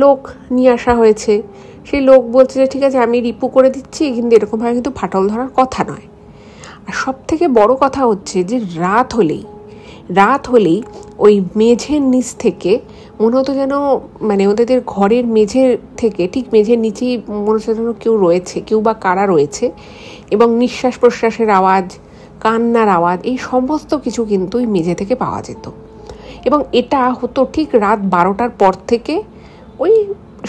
লোক নিয়ে আসা হয়েছে, সেই লোক বলছে যে ঠিক আছে আমি রিপু করে দিচ্ছি, কিন্তু এরকমভাবে কিন্তু ফাটল ধরার কথা নয়। আর সব থেকে বড় কথা হচ্ছে যে রাত হলেই ওই মেঝের নিচ থেকে মনে হতো যেন মানে ওদের ঘরের মেঝের থেকে ঠিক মেঝের নিচেই মনে হচ্ছে যেন কেউ রয়েছে, কেউ বা কারা রয়েছে, এবং নিঃশ্বাস প্রশ্বাসের আওয়াজ, কান্নার আওয়াজ, এই সমস্ত কিছু কিন্তু ওই মেঝে থেকে পাওয়া যেত। এবং এটা হতো ঠিক রাত 12টার পর থেকে ওই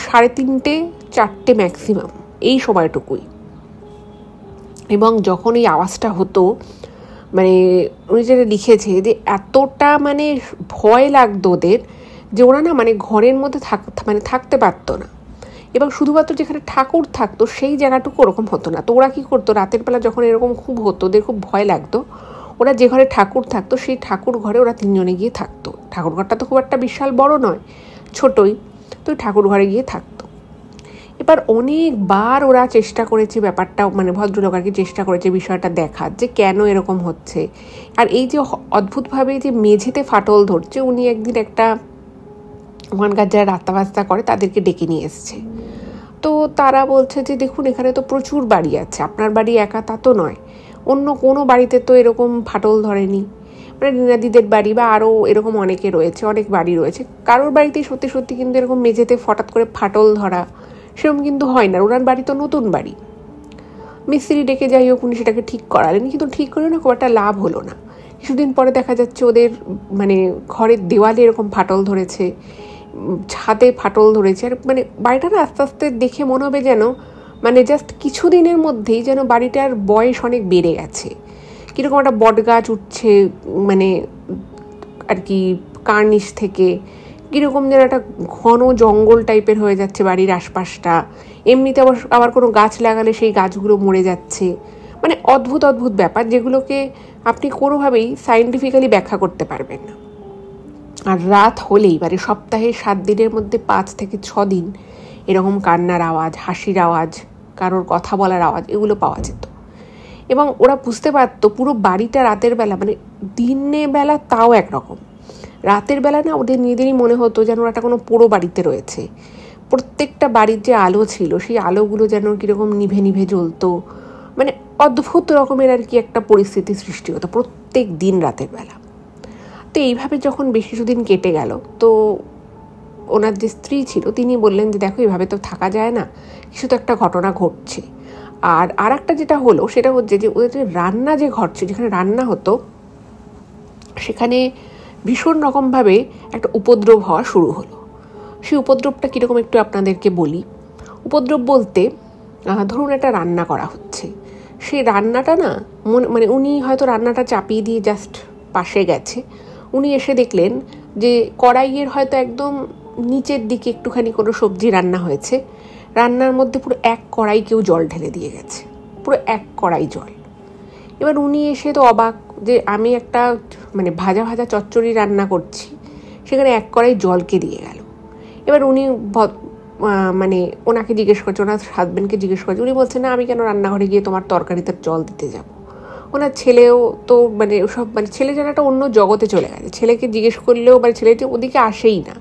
3:30, 4টে ম্যাক্সিমাম, এই সময়টুকুই। এবং যখন এই আওয়াজটা হতো, মানে উনি যেটা লিখেছে যে এতটা মানে ভয় লাগতো ওদের যে ওরা না মানে ঘরের মধ্যে থাকতে পারতো না। এবং শুধুমাত্র যেখানে ঠাকুর থাকতো সেই জায়গাটুকু ওরকম হতো না। তো ওরা কী করতো, রাতের বেলা যখন এরকম খুব হতো, ওদের খুব ভয় লাগতো, ওরা যে ঘরে ঠাকুর থাকতো সেই ঠাকুর ঘরে ওরা 3 জনে গিয়ে থাকতো। ঠাকুর ঘরটা তো খুব একটা বিশাল বড় নয়, ছোটই, তো ঠাকুর ঘরে গিয়ে থাকতো। এবার অনেকবার ওরা চেষ্টা করেছে ব্যাপারটা, মানে ভদ্রলোক আর কি চেষ্টা করেছে বিষয়টা দেখার যে কেন এরকম হচ্ছে। আর এই যে অদ্ভুতভাবে যে মেঝেতে ফাটল ধরছে, উনি একদিন একটা ওখানকার যারা রাস্তা করে তাদেরকে ডেকে নিয়ে এসছে। তো তারা বলছে যে দেখুন এখানে তো প্রচুর বাড়ি আছে, আপনার বাড়ি একা তা তো নয়, অন্য কোনো বাড়িতে তো এরকম ফাটল ধরেনি, মানে রিনাদিদের বাড়ি বা আরও এরকম অনেকে রয়েছে, অনেক বাড়ি রয়েছে, কারোর বাড়িতেই সত্যি সত্যি কিন্তু এরকম মেঝেতে হঠাৎ করে ফাটল ধরা সেরকম কিন্তু হয় না। ওনার বাড়ি তো নতুন বাড়ি, মিস্ত্রি ডেকে যাই হোক উনি সেটাকে ঠিক করালেন, কিন্তু ঠিক করে না খুব একটা লাভ হলো না। কিছুদিন পরে দেখা যাচ্ছে ওদের মানে ঘরের দেওয়ালে এরকম ফাটল ধরেছে, ছাদে ফাটল ধরেছে, আর মানে বাড়িটা না আস্তে আস্তে দেখে মনে হবে যেন মানে জাস্ট কিছুদিনের মধ্যেই যেন বাড়িটার বয়স অনেক বেড়ে গেছে, কীরকম একটা বট গাছ উঠছে মানে আর কি কার্নিশ থেকে, কীরকম যেন একটা ঘন জঙ্গল টাইপের হয়ে যাচ্ছে বাড়ির আশপাশটা। এমনিতে আবার কোনো গাছ লাগালে সেই গাছগুলো মরে যাচ্ছে, মানে অদ্ভুত অদ্ভুত ব্যাপার যেগুলোকে আপনি কোনোভাবেই সায়েন্টিফিক্যালি ব্যাখ্যা করতে পারবেন না। আর রাত হলেই মানে সপ্তাহে 7 দিনের মধ্যে 5 থেকে 6 দিন এরকম কান্নার আওয়াজ, হাসির আওয়াজ, কারোর কথা বলার আওয়াজ, এগুলো পাওয়া যেত। এবং ওরা বুঝতে পারতো পুরো বাড়িটা রাতের বেলা, মানে দিনের বেলা তাও একরকম, রাতের বেলা না ওদের নিজেদেরই মনে হতো যেন ওরা একটা কোনো পুরো বাড়িতে রয়েছে। প্রত্যেকটা বাড়ির যে আলো ছিল সেই আলোগুলো যেন কীরকম নিভে নিভে জ্বলতো, মানে অদ্ভুত রকমের আর কি একটা পরিস্থিতি সৃষ্টি হতো প্রত্যেক দিন রাতের বেলা। তো এইভাবে যখন বেশ কিছুদিন কেটে গেল, তো ওনার যে স্ত্রী ছিল তিনি বললেন যে দেখো এভাবে তো থাকা যায় না, কিছু তো একটা ঘটনা ঘটছে। আর একটা যেটা হলো সেটা হচ্ছে যে ওদের রান্না যে ঘর ছিল, যেখানে রান্না হতো, সেখানে ভীষণ রকমভাবে একটা উপদ্রব হওয়া শুরু হলো। সেই উপদ্রবটা কীরকম একটু আপনাদেরকে বলি। উপদ্রব বলতে ধরুন একটা রান্না করা হচ্ছে, সেই রান্নাটা না মানে উনি হয়তো রান্নাটা চাপিয়ে দিয়ে জাস্ট পাশে গেছে, উনি এসে দেখলেন যে কড়াইয়ের হয়তো একদম নিচের দিকে একটুখানি কোনো সবজি রান্না হয়েছে, রান্নার মধ্যে পুরো এক কড়াই কেউ জল ঢেলে দিয়ে গেছে, পুরো এক কড়াই জল। এবার উনি এসে তো অবাক যে আমি একটা মানে ভাজা ভাজা চচ্চড়ি রান্না করছি, সেখানে এক কড়াই জলকে দিয়ে গেল। এবার উনি মানে ওনাকে জিজ্ঞেস করছে, ওনার হাজব্যান্ডকে জিজ্ঞেস করছে, উনি বলছেন না আমি কেন রান্নাঘরে গিয়ে তোমার তরকারিতে জল দিতে যাব। ওনার ছেলেও তো মানে সব মানে ছেলে যেন একটা অন্য জগতে চলে গেছে, ছেলেকে জিজ্ঞেস করলেও মানে ছেলেটি ওদিকে আসেই না,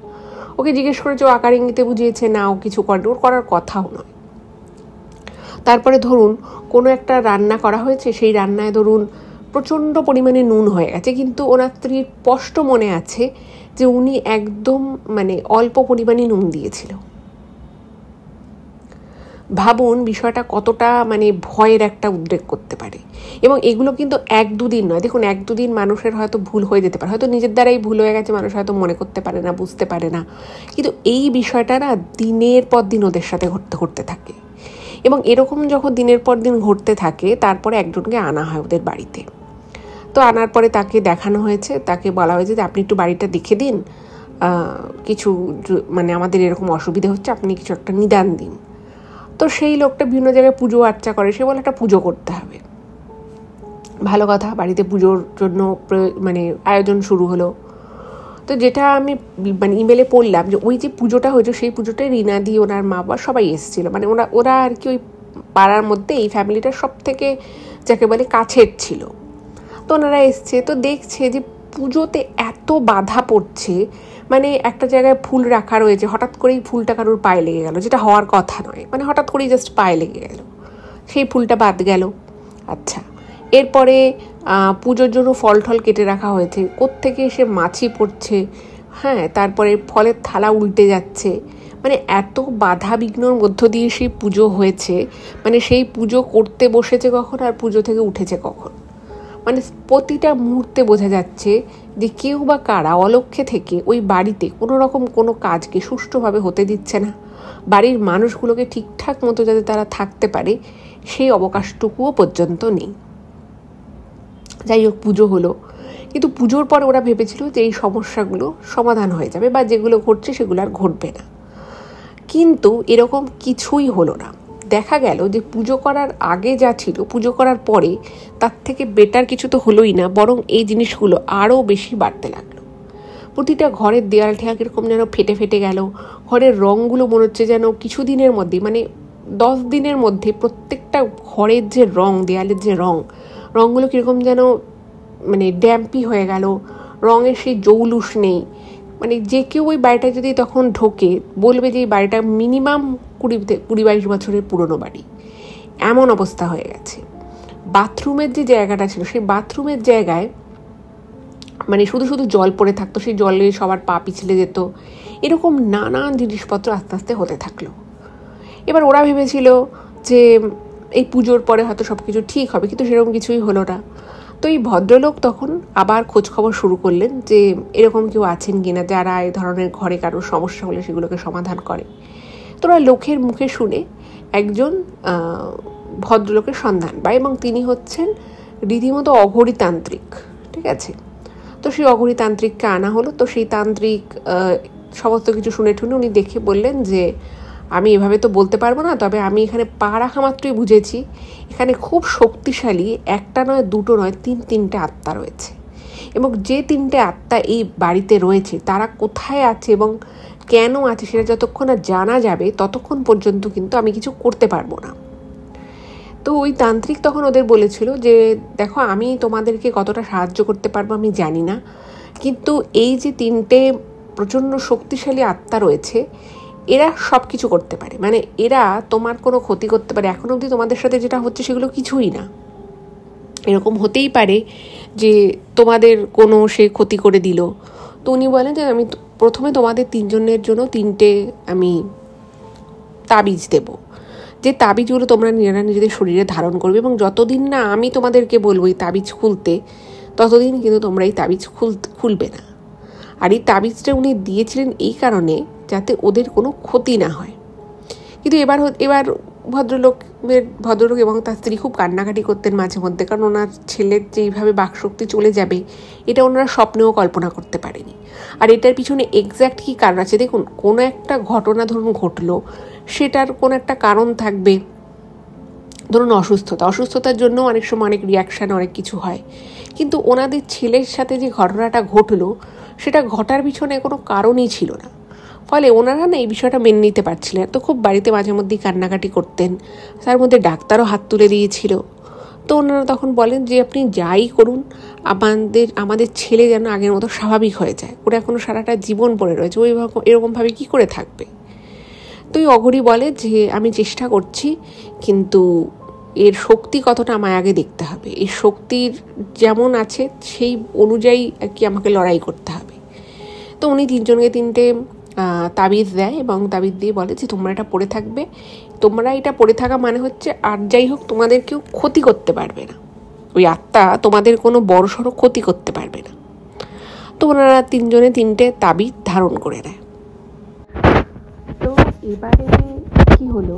ওকে জিজ্ঞেস করেছে ও আকার ইঙ্গিতে বুঝিয়েছে না ও কিছু করে, ওর করার কথাও নয়। তারপরে ধরুন কোনো একটা রান্না করা হয়েছে, সেই রান্নায় ধরুন প্রচণ্ড পরিমাণে নুন হয়ে গেছে, কিন্তু ওনার স্ত্রীর স্পষ্ট মনে আছে যে উনি একদম মানে অল্প পরিমাণে নুন দিয়েছিল। ভাবুন বিষয়টা কতটা মানে ভয়ের একটা উদ্রেক করতে পারে। এবং এগুলো কিন্তু এক দুদিন নয়, দেখুন এক দুদিন মানুষের হয়তো ভুল হয়ে যেতে পারে, হয়তো নিজের দ্বারাই ভুল হয়ে গেছে, মানুষ হয়তো মনে করতে পারে না, বুঝতে পারে না, কিন্তু এই বিষয়টা না দিনের পর দিন ওদের সাথে ঘটতে থাকে। এবং এরকম যখন দিনের পর দিন ঘটতে থাকে, তারপরে একজনকে আনা হয় ওদের বাড়িতে। তো আনার পরে তাকে দেখানো হয়েছে, তাকে বলা হয়েছে যে আপনি একটু বাড়িটা দেখে দিন, কিছু মানে আমাদের এরকম অসুবিধা হচ্ছে, আপনি কিছু একটা নিদান দিন। তো সেই লোকটা বিভিন্ন জায়গায় পুজো আর্চা করে, সে বলে একটা পুজো করতে হবে। ভালো কথা, বাড়িতে পুজোর জন্য মানে আয়োজন শুরু হলো। তো যেটা আমি মানে ইমেলে পড়লাম যে ওই যে পুজোটা হয়েছে, সেই পুজোটায় রিনাদি, ওনার মা বাবা সবাই এসেছিলো, মানে ওরা আর কি ওই পাড়ার মধ্যে এই ফ্যামিলিটার সব থেকে যাকে বলে কাছের ছিল। তো ওনারা এসছে, তো দেখছে যে পুজোতে এত বাধা পড়ছে, মানে একটা জায়গায় ফুল রাখা রয়েছে, হঠাৎ করেই ফুলটা কারোর পায়ে লেগে গেল, যেটা হওয়ার কথা নয়, মানে হঠাৎ করেই জাস্ট পায়ে লেগে গেল, সেই ফুলটা বাদ গেল। আচ্ছা, এরপরে পুজোর জন্য ফল ঠল কেটে রাখা হয়েছে, কোত্থেকে এসে মাছি পড়ছে, হ্যাঁ, তারপরে ফলের থালা উল্টে যাচ্ছে, মানে এত বাধা বিঘ্নর মধ্য দিয়ে সেই পুজো হয়েছে, মানে সেই পুজো করতে বসেছে কখন আর পুজো থেকে উঠেছে কখন, মানে প্রতিটা মুহূর্তে বোঝা যাচ্ছে যে কেউ বা কারা অলক্ষ্যে থেকে ওই বাড়িতে কোনো রকম কোনো কাজকে সুষ্ঠুভাবে হতে দিচ্ছে না, বাড়ির মানুষগুলোকে ঠিকঠাক মতো যাতে তারা থাকতে পারে সেই অবকাশটুকুও পর্যন্ত নেই। যাই হোক, পুজো হলো, কিন্তু পুজোর পর ওরা ভেবেছিল যে এই সমস্যাগুলো সমাধান হয়ে যাবে বা যেগুলো ঘটছে সেগুলো আর ঘটবে না, কিন্তু এরকম কিছুই হলো না। দেখা গেল যে পুজো করার আগে যা ছিল, পুজো করার পরে তার থেকে বেটার কিছু তো হলোই না, বরং এই জিনিসগুলো আরও বেশি বাড়তে লাগলো। প্রতিটা ঘরের দেয়াল ঠেয়া কীরকম যেন ফেটে ফেটে গেল, ঘরের রঙগুলো মনে হচ্ছে যেন কিছুদিনের মধ্যে মানে 10 দিনের মধ্যে প্রত্যেকটা ঘরের যে রং, দেয়ালের যে রঙগুলো কীরকম যেন মানে ড্যাম্পি হয়ে গেল, রঙের সেই জৌলুস নেই, মানে যে কেউ ওই বাড়িটা যদি তখন ঢোকে বলবে যে এই বাড়িটা মিনিমাম 20-22 বছরের পুরনো বাড়ি, এমন অবস্থা হয়ে গেছে। বাথরুমের যে জায়গাটা ছিল, সেই বাথরুমের জায়গায় মানে শুধু শুধু জল পড়ে থাকতো, সেই জলে সবার পা পিছলে যেত, এরকম নানান জিনিসপত্র আস্তে আস্তে হতে থাকলো। এবার ওরা ভেবেছিল যে এই পুজোর পরে হয়তো সব কিছু ঠিক হবে, কিন্তু সেরকম কিছুই হলো না। তো এই ভদ্রলোক তখন আবার খোঁজখবর শুরু করলেন যে এরকম কেউ আছেন কিনা যারা এই ধরনের ঘরে কারোর সমস্যা হলে সেগুলোকে সমাধান করে। তো ওরা লোকের মুখে শুনে একজন ভদ্রলোকের সন্ধান পায়, এবং তিনি হচ্ছেন রীতিমতো অঘরীতান্ত্রিক, ঠিক আছে। তো সেই অঘরীতান্ত্রিককে আনা হলো। তো সেই তান্ত্রিক সমস্ত কিছু শুনে টুনে উনি দেখে বললেন যে আমি এভাবে তো বলতে পারবো না, তবে আমি এখানে পা রাখা মাত্রই বুঝেছি এখানে খুব শক্তিশালী একটা নয়, দুটো নয়, 3-3টে আত্মা রয়েছে, এবং যে 3টে আত্মা এই বাড়িতে রয়েছে তারা কোথায় আছে এবং কেন আছে সেটা যতক্ষণ না জানা যাবে ততক্ষণ পর্যন্ত কিন্তু আমি কিছু করতে পারবো না। তো ওই তান্ত্রিক তখন ওদের বলেছিল যে দেখো, আমি তোমাদেরকে কতটা সাহায্য করতে পারবো আমি জানি না, কিন্তু এই যে 3টে প্রচণ্ড শক্তিশালী আত্মা রয়েছে, এরা সব কিছু করতে পারে, মানে এরা তোমার কোনো ক্ষতি করতে পারে। এখন অবধি তোমাদের সাথে যেটা হচ্ছে সেগুলো কিছুই না। এরকম হতেই পারে যে তোমাদের কোনো সে ক্ষতি করে দিল। তো উনি বলেন যে আমি প্রথমে তোমাদের 3 জনের জন্য 3টে আমি তাবিজ দেব, যে তাবিজগুলো তোমরা নিজেদের শরীরে ধারণ করবে, এবং যতদিন না আমি তোমাদেরকে বলবো এই তাবিজ খুলতে, ততদিন কিন্তু তোমরা এই তাবিজ খুলবে না। আর এই তাবিজটা উনি দিয়েছিলেন এই কারণে যাতে ওদের কোনো ক্ষতি না হয়। কিন্তু এবার ভদ্রলোক এবং তার স্ত্রী খুব কান্নাকাটি করতেন মাঝে মধ্যে, কারণ ওনার ছেলের যেইভাবে বাকশক্তি চলে যাবে এটা ওনারা স্বপ্নেও কল্পনা করতে পারেনি। আর এটার পিছনে এক্স্যাক্ট কী কারণ আছে, দেখুন, কোনো একটা ঘটনা ধরুন ঘটলো, সেটার কোনো একটা কারণ থাকবে। ধরুন অসুস্থতার জন্য অনেক সময় অনেক রিয়াকশান, অনেক কিছু হয়, কিন্তু ওনাদের ছেলের সাথে যে ঘটনাটা ঘটলো সেটা ঘটার পিছনে কোনো কারণই ছিল না। ফলে ওনারা না এই বিষয়টা মেনে নিতে পারছিলেন, তো খুব বাড়িতে মাঝে মধ্যেই কান্নাকাটি করতেন। তার মধ্যে ডাক্তারও হাত তুলে দিয়েছিল। তো ওনারা তখন বলেন যে আপনি যাই করুন, আমাদের ছেলে যেন আগের মতো স্বাভাবিক হয়ে যায়, ওরা এখনও সারাটা জীবন পড়ে রয়েছে, ওই এরকমভাবে কী করে থাকবে। তো এই অঘরী বলে যে আমি চেষ্টা করছি, কিন্তু এর শক্তি কতটা আমায় আগে দেখতে হবে, এর শক্তির যেমন আছে সেই অনুযায়ী আর কি আমাকে লড়াই করতে হবে। তো উনি 3 জনকে 3টে তাবিজ দেয়, এবং তাবিজ দিয়ে বলে যে তোমরা এটা পড়ে থাকবে, তোমরা এটা পড়ে থাকা মানে হচ্ছে আর যাই হোক তোমাদের কেউ ক্ষতি করতে পারবে না, ওই আত্মা তোমাদের কোনো বড়সড় ক্ষতি করতে পারবে না। তো ওনারা 3 জনে 3টে তাবিজ ধারণ করে নেয়। তো এবারে কি হলো,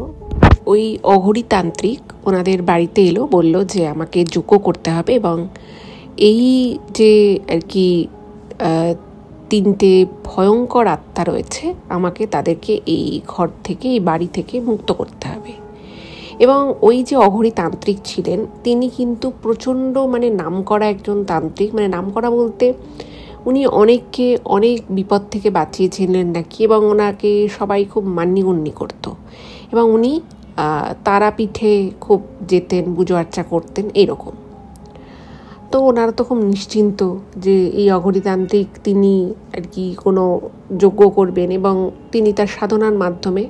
ওই অঘরী তান্ত্রিক ওনাদের বাড়িতে এলো, বলল যে আমাকে যজ্ঞ করতে হবে, এবং এই যে আর কি 3টে ভয়ঙ্কর আত্মা রয়েছে, আমাকে তাদেরকে এই ঘর থেকে, এই বাড়ি থেকে মুক্ত করতে হবে। এবং ওই যে অঘরী তান্ত্রিক ছিলেন তিনি কিন্তু প্রচণ্ড মানে নামকরা একজন তান্ত্রিক, মানে নামকরা বলতে উনি অনেককে অনেক বিপদ থেকে বাঁচিয়েছিলেন নাকি, এবং ওনাকে সবাই খুব মান্যগণ্য করত, এবং উনি তারাপীঠে খুব যেতেন, পুজো আর্চা করতেন এরকম। তো ওনারা তো খুব নিশ্চিন্ত যে এই অঘরীতান্ত্রিক তিনি আর কি কোনো যজ্ঞ করবেন, এবং তিনি তার সাধনার মাধ্যমে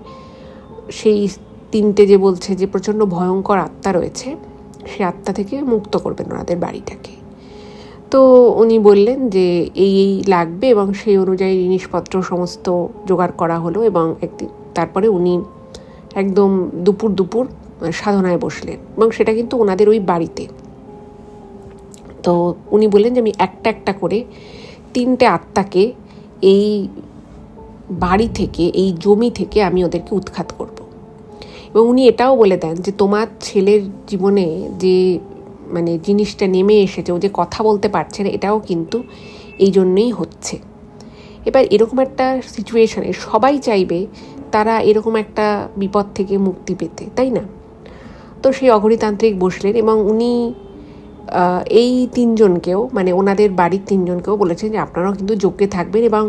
সেই 3টে যে বলছে যে প্রচণ্ড ভয়ঙ্কর আত্মা রয়েছে সেই আত্মা থেকে মুক্ত করবেন ওনাদের বাড়িটাকে। তো উনি বললেন যে এই লাগবে, এবং সেই অনুযায়ী জিনিসপত্র সমস্ত জোগাড় করা হলো, এবং তারপরে উনি একদম দুপুর সাধনায় বসলেন, এবং সেটা কিন্তু ওনাদের ওই বাড়িতে। তো উনি বললেন যে আমি একটা একটা করে 3টে আত্মাকে এই বাড়ি থেকে, এই জমি থেকে আমি ওদেরকে উৎখাত করব। এবং উনি এটাও বলে দেন যে তোমার ছেলের জীবনে যে মানে জিনিসটা নেমে এসেছে, ও যে কথা বলতে পারছে না, এটাও কিন্তু এই জন্যই হচ্ছে। এবার এরকম একটা সিচুয়েশনে সবাই চাইবে তারা এরকম একটা বিপদ থেকে মুক্তি পেতে, তাই না? তো সেই অঘরীতান্ত্রিক বসলেন, এবং উনি এই 3 জনকেও, মানে ওনাদের বাড়ির 3 জনকেও বলেছেন যে আপনারাও কিন্তু যজ্ঞে থাকবেন, এবং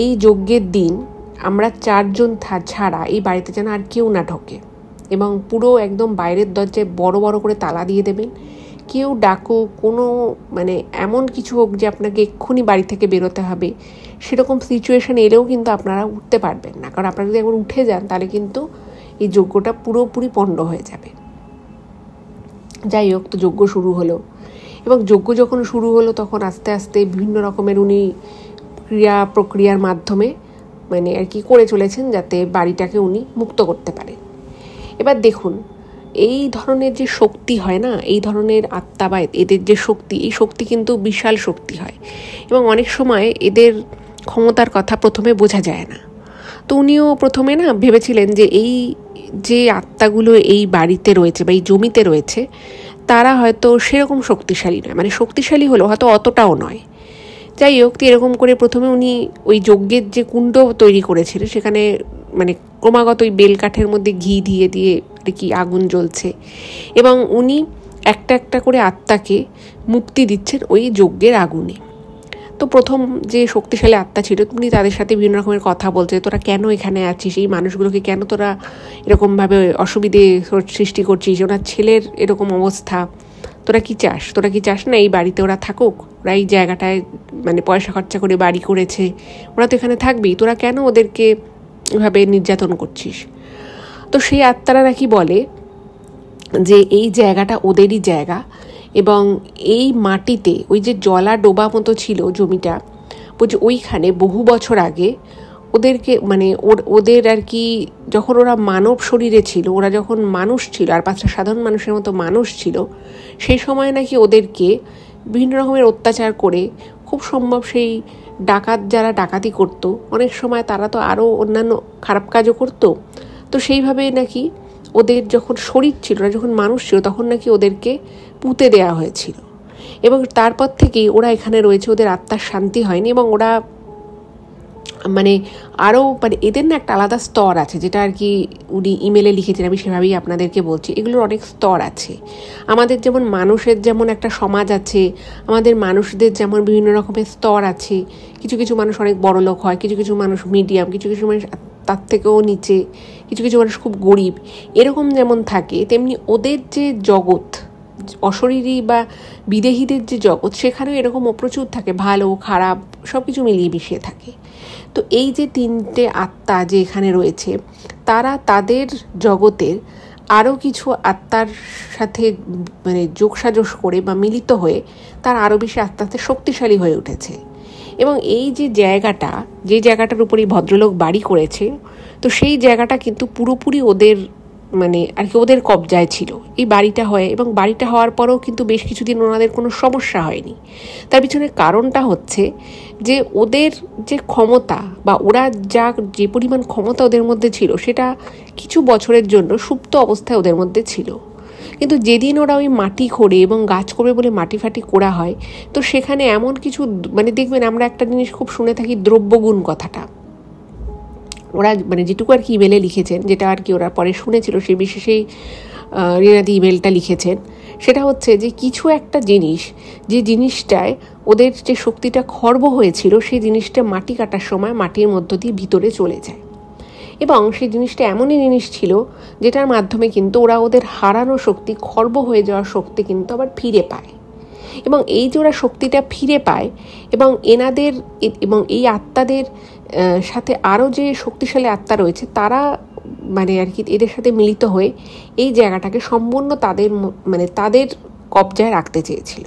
এই যজ্ঞের দিন আমরা 4 জন ছাড়া এই বাড়িতে যেন আর কেউ না ঢোকে, এবং পুরো একদম বাইরের দরজায় বড় বড় করে তালা দিয়ে দেবেন। কেউ ডাকো, কোনো মানে এমন কিছু হোক যে আপনাকে এক্ষুনি বাড়ি থেকে বেরোতে হবে, সেরকম সিচুয়েশান এলেও কিন্তু আপনারা উঠতে পারবেন না, কারণ আপনারা যদি একবার উঠে যান তাহলে কিন্তু এই যজ্ঞটা পুরোপুরি পণ্ড হয়ে যাবে। যাই হোক, তো যজ্ঞ শুরু হলো, এবং যজ্ঞ যখন শুরু হলো তখন আস্তে আস্তে বিভিন্ন রকমের উনি প্রক্রিয়ার মাধ্যমে মানে আর কি করে চলেছেন যাতে বাড়িটাকে উনি মুক্ত করতে পারেন। এবার দেখুন, এই ধরনের যে শক্তি হয় না, এই ধরনের আত্মা বা এদের যে শক্তি, এই শক্তি কিন্তু বিশাল শক্তি হয়, এবং অনেক সময় এদের ক্ষমতার কথা প্রথমে বোঝা যায় না। তো উনিও প্রথমে না ভেবেছিলেন যে এই যে আত্মাগুলো এই বাড়িতে রয়েছে বা এই জমিতে রয়েছে তারা হয়তো সেরকম শক্তিশালী নয়, মানে শক্তিশালী হলেও হয়তো অতটাও নয়। যাই হোক, এরকম করে প্রথমে উনি ওই যজ্ঞের যে কুণ্ড তৈরি করেছিলেন সেখানে মানে ক্রমাগত ওই বেলকাঠের মধ্যে ঘি দিয়ে দিয়ে আর কি আগুন জ্বলছে, এবং উনি একটা একটা করে আত্মাকে মুক্তি দিচ্ছেন ওই যজ্ঞের আগুনে। তো প্রথম যে শক্তিশালী আত্মা ছিল উনি তাদের সাথে বিভিন্ন রকমের কথা বলছে, তোরা কেন এখানে আছিস, এই মানুষগুলোকে কেন তোরা এরকমভাবে অসুবিধে সৃষ্টি করছিস, ওনার ছেলের এরকম অবস্থা, তোরা কি চাস না এই বাড়িতে ওরা থাকুক, ওরা এই জায়গাটায় মানে পয়সা খরচা করে বাড়ি করেছে, ওরা তো এখানে থাকবেই, তোরা কেন ওদেরকে এভাবে নির্যাতন করছিস। তো সেই আত্মারা নাকি বলে যে এই জায়গাটা ওদেরই জায়গা, এবং এই মাটিতে ওই যে জলা ডোবা মতো ছিল জমিটা, বলছে ওইখানে বহু বছর আগে ওদেরকে মানে ওদের আর কি যখন ওরা মানব শরীরে ছিল, ওরা যখন মানুষ ছিল আর 5টা সাধারণ মানুষের মতো মানুষ ছিল, সেই সময় নাকি ওদেরকে বিভিন্ন রকমের অত্যাচার করে, খুব সম্ভব সেই ডাকাত যারা ডাকাতি করতো অনেক সময় তারা তো আরও অন্যান্য খারাপ কাজও করতো, তো সেইভাবে নাকি ওদের যখন শরীর ছিল, ওরা যখন মানুষ ছিল, তখন নাকি ওদেরকে পুঁতে দেওয়া হয়েছিল, এবং তারপর থেকেই ওরা এখানে রয়েছে, ওদের আত্মার শান্তি হয়নি, এবং ওরা মানে আরও মানে এদের না একটা আলাদা স্তর আছে, যেটা আর কি উনি ইমেলে লিখেছেন, আমি সেভাবেই আপনাদেরকে বলছি। এগুলোর অনেক স্তর আছে। আমাদের যেমন মানুষের যেমন একটা সমাজ আছে, আমাদের মানুষদের যেমন বিভিন্ন রকমের স্তর আছে, কিছু কিছু মানুষ অনেক বড় লোক হয়, কিছু কিছু মানুষ মিডিয়াম, কিছু কিছু মানুষ তার থেকেও নিচে, কিছু কিছু মানুষ খুব গরিব, এরকম যেমন থাকে, তেমনি ওদের যে জগৎ, অশরীরী বা বিদেহীদের যে জগৎ, সেখানেও এরকম প্রচুর থাকে, ভালো খারাপ সব কিছু মিলিয়ে মিশিয়ে থাকে। তো এই যে 3টে আত্মা যে এখানে রয়েছে, তারা তাদের জগতের আরও কিছু আত্মার সাথে মানে যোগসাজশ করে বা মিলিত হয়ে তার আরও বেশি আত্মাতে শক্তিশালী হয়ে উঠেছে। এবং এই যে জায়গাটার উপরেই ভদ্রলোক বাড়ি করেছে, তো সেই জায়গাটা কিন্তু পুরোপুরি ওদের মানে আর কি ওদের কবজায় ছিল এই বাড়িটা হয়, এবং বাড়িটা হওয়ার পরেও কিন্তু বেশ কিছুদিন ওনাদের কোনো সমস্যা হয়নি। তার পিছনে কারণটা হচ্ছে যে ওদের যে ক্ষমতা বা ওরা যে পরিমাণ ক্ষমতা ওদের মধ্যে ছিল, সেটা কিছু বছরের জন্য সুপ্ত অবস্থায় ওদের মধ্যে ছিল। কিন্তু যেদিন ওরা ওই মাটি খোঁড়ে এবং গাছ করবে বলে মাটি ফাটি কোড়া হয়, তো সেখানে এমন কিছু মানে দেখবেন, আমরা একটা জিনিস খুব শুনে থাকি, দ্রব্যগুণ কথাটা। ওরা মানে যেটুকু আর কি ইমেলে লিখেছেন, যেটা আর কি ওরা পরে শুনেছিল, সেই বিশেষেই রিনাদি ইমেলটা লিখেছেন, সেটা হচ্ছে যে কিছু একটা জিনিস, যে জিনিসটায় ওদের যে শক্তিটা খর্ব হয়েছিল, সেই জিনিসটা মাটি কাটার সময় মাটির মধ্য দিয়ে ভিতরে চলে যায়, এবং সেই জিনিসটা এমনই জিনিস ছিল যেটার মাধ্যমে কিন্তু ওরা ওদের হারানো শক্তি, খর্ব হয়ে যাওয়ার শক্তি কিন্তু আবার ফিরে পায়। এবং এই যে ওরা শক্তিটা ফিরে পায়, এবং এনাদের এবং এই আত্মাদের সাথে আরও যে শক্তিশালী আত্মা রয়েছে, তারা মানে আর কি এদের সাথে মিলিত হয়ে এই জায়গাটাকে সম্পূর্ণ তাদের কবজায় রাখতে চেয়েছিল।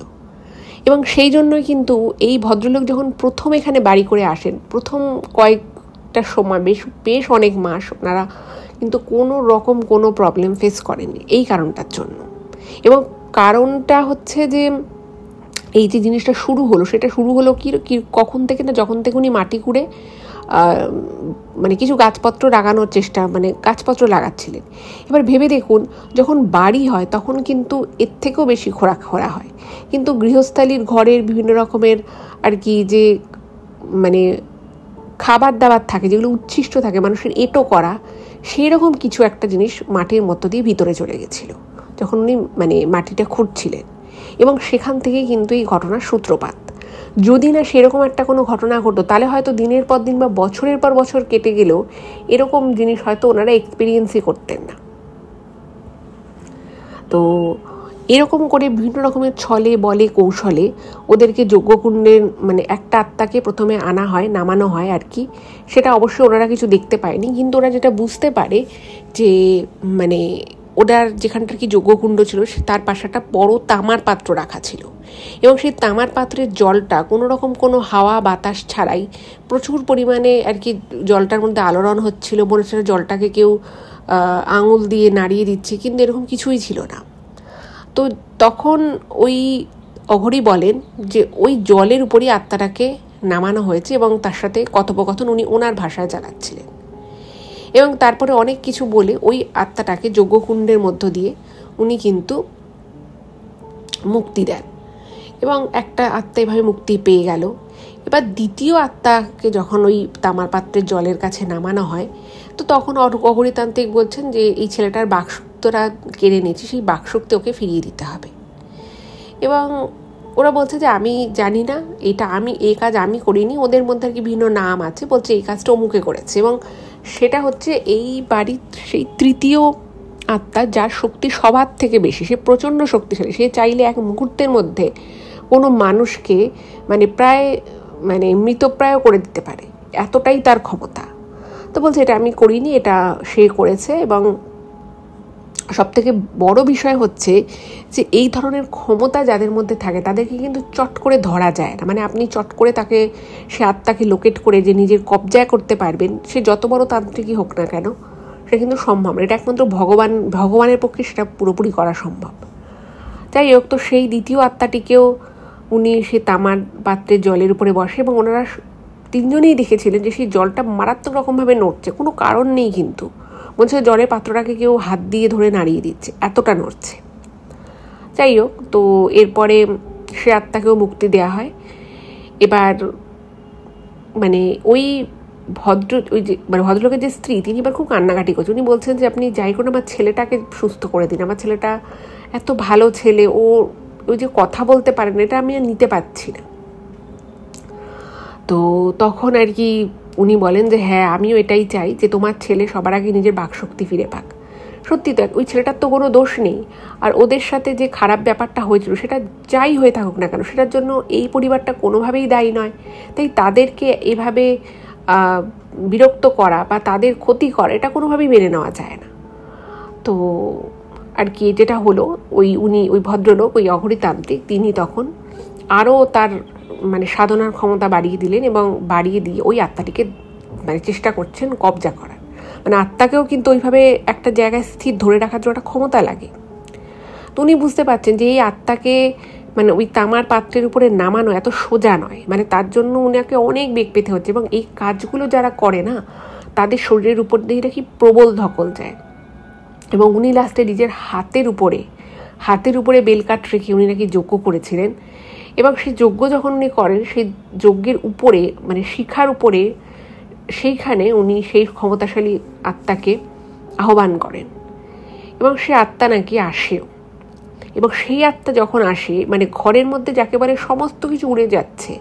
এবং সেই জন্যই কিন্তু এই ভদ্রলোক যখন প্রথম এখানে বাড়ি করে আসেন, প্রথম কয়েকটা সময় বেশ অনেক মাস ওনারা কিন্তু কোনো রকম কোনো প্রবলেম ফেস করেননি এই কারণটার জন্য। এবং কারণটা হচ্ছে যে এই যে জিনিসটা শুরু হলো, সেটা শুরু হলো কি কখন থেকে না, যখন থেকে উনি মাটি কুড়ে মানে কিছু গাছপত্র লাগানোর চেষ্টা, মানে গাছপত্র লাগাচ্ছিলেন। এবার ভেবে দেখুন, যখন বাড়ি হয় তখন কিন্তু এর থেকেও বেশি খোঁড়া হয়, কিন্তু গৃহস্থালীর ঘরের বিভিন্ন রকমের আর কি যে মানে খাবার দাবার থাকে, যেগুলো উচ্ছিষ্ট থাকে, মানুষের এঁটো করা, সেই রকম কিছু একটা জিনিস মাটির মধ্য দিয়ে ভিতরে চলে গেছিল যখন উনি মানে মাটিটা খুঁড়ছিলেন। এবং সেখান থেকে কিন্তু এই ঘটনার সূত্রপাত। যদি না সেরকম একটা কোনো ঘটনা ঘটতো, তাহলে হয়তো দিনের পর দিন বা বছরের পর বছর কেটে গেলেও এরকম জিনিস হয়তো ওনারা এক্সপিরিয়েন্সই করতেন না। তো এরকম করে বিভিন্ন রকমের ছলে বলে কৌশলে ওদেরকে যজ্ঞকুণ্ডের মানে একটা আত্মাকে প্রথমে আনা হয়, নামানো হয় আর কি। সেটা অবশ্যই ওনারা কিছু দেখতে পায়নি, কিন্তু ওরা যেটা বুঝতে পারে যে মানে ওটার যেখানটার কি যজ্ঞকুণ্ড ছিল, তার পাশে একটা বড় তামার পাত্র রাখা ছিল, এবং সেই তামার পাত্রের জলটা কোনো রকম কোনো হাওয়া বাতাস ছাড়াই প্রচুর পরিমাণে আর কি জলটার মধ্যে আলোড়ন হচ্ছিল। মনে হচ্ছিল জলটাকে কেউ আঙুল দিয়ে নাড়িয়ে দিচ্ছে, কিন্তু এরকম কিছুই ছিল না। তো তখন ওই অঘরী বলেন যে ওই জলের উপরই আত্মাটাকে নামানো হয়েছে, এবং তার সাথে কথোপকথন উনি ওনার ভাষায় চালাচ্ছিলেন। এবং তারপরে অনেক কিছু বলে ওই আত্মাটাকে যজ্ঞকুণ্ডের মধ্য দিয়ে উনি কিন্তু মুক্তি দেন, এবং একটা আত্মা এভাবে মুক্তি পেয়ে গেল। এবার দ্বিতীয় আত্মাকে যখন ওই তামার পাত্রের জলের কাছে নামানো হয়, তো তখন অঘরীতান্ত্রিক বলছেন যে এই ছেলেটার বাকশক্তিরা কেড়ে নিয়েছে, সেই বাকশক্তি ওকে ফিরিয়ে দিতে হবে। এবং ওরা বলছে যে আমি জানি না, এই কাজ আমি করিনি, ওদের মধ্যে আর কি ভিন্ন নাম আছে, বলছে এই কাজটা অমুকে করেছে। এবং সেটা হচ্ছে এই বাড়ির সেই তৃতীয় আত্মা, যার শক্তি সবার থেকে বেশি, সে প্রচণ্ড শক্তিশালী, সে চাইলে এক মুহূর্তের মধ্যে কোনো মানুষকে মানে প্রায় মৃতপ্রায় করে দিতে পারে, এতটাই তার ক্ষমতা। তো বলছে এটা আমি করিনি, এটা সে করেছে। এবং সবথেকে বড় বিষয় হচ্ছে যে এই ধরনের ক্ষমতা যাদের মধ্যে থাকে তাদেরকে কিন্তু চট করে ধরা যায় না। মানে আপনি চট করে তাকে, সে আত্মাকে লোকেট করে যে নিজের কবজায় করতে পারবেন, সে যত বড় তান্ত্রিকই হোক না কেন, সেটা কিন্তু সম্ভব না। এটা একমাত্র ভগবানের পক্ষে সেটা পুরোপুরি করা সম্ভব। যাই হোক, তো সেই দ্বিতীয় আত্মাটিকেও উনি সে তামার পাত্রের জলের উপরে বসে এবং ওনারা তিনজনেই দেখেছিলেন যে সেই জলটা মারাত্মক রকমভাবে নড়ছে, কোনো কারণ নেই, কিন্তু বলছে জলের পাত্রটাকে কেউ হাত দিয়ে ধরে নাড়িয়ে দিচ্ছে, এতটা নড়ছে। যাই হোক, তো এরপরে সে আত্মাকেও মুক্তি দেওয়া হয়। এবার মানে ওই ভদ্রলোকের যে স্ত্রী, তিনি এবার খুব কান্নাকাটি করছে। উনি বলছেন যে আপনি যাই করুন, আমার ছেলেটাকে সুস্থ করে দিন, আমার ছেলেটা এত ভালো ছেলে, ওই যে কথা বলতে পারেন, এটা আমি আর নিতে পারছি না। তো তখন আর কি উনি বলেন যে হ্যাঁ, আমিও এটাই চাই যে তোমার ছেলে সবার আগে নিজের বাকশক্তি ফিরে পাক। সত্যি তো, ওই ছেলেটার তো কোনো দোষ নেই। আর ওদের সাথে যে খারাপ ব্যাপারটা হয়েছিল, সেটা যাই হয়ে থাকুক না কেন, সেটার জন্য এই পরিবারটা কোনোভাবেই দায়ী নয়। তাই তাদেরকে এভাবে বিরক্ত করা বা তাদের ক্ষতি করা, এটা কোনোভাবেই মেনে নেওয়া যায় না। তো আর কি যেটা হলো, ওই ভদ্রলোক, ওই অঘরীতান্ত্রিক, তিনি তখন আরও তার মানে সাধনার ক্ষমতা বাড়িয়ে দিলেন এবং বাড়িয়ে দিয়ে ওই আত্মাটিকে মানে চেষ্টা করছেন কবজা করার। মানে আত্মাকেও কিন্তু ওইভাবে একটা জায়গায় স্থির ধরে রাখার জন্য একটা ক্ষমতা লাগে। তো উনি বুঝতে পারছেন যে এই আত্মাকে মানে ওই তামার পাত্রের উপরে নামানো এত সোজা নয়, মানে তার জন্য উনাকে অনেক বেগ পেতে হচ্ছে। এবং এই কাজগুলো যারা করে না, তাদের শরীরের উপর দিয়ে নাকি প্রবল ধকল যায়। এবং উনি লাস্টে নিজের হাতের উপরে বেলকাঠ রেখে উনি নাকি যজ্ঞ করেছিলেন। এবং সেই যজ্ঞ যখন উনি করেন, সেই যজ্ঞের উপরে মানে শিখার উপরে, সেইখানে উনি সেই ক্ষমতাশালী আত্মাকে আহ্বান করেন এবং সে আত্মা নাকি আসেও। এবং সেই আত্মা যখন আসে, মানে ঘরের মধ্যে যাকে বলে সমস্ত কিছু উড়ে যাচ্ছে,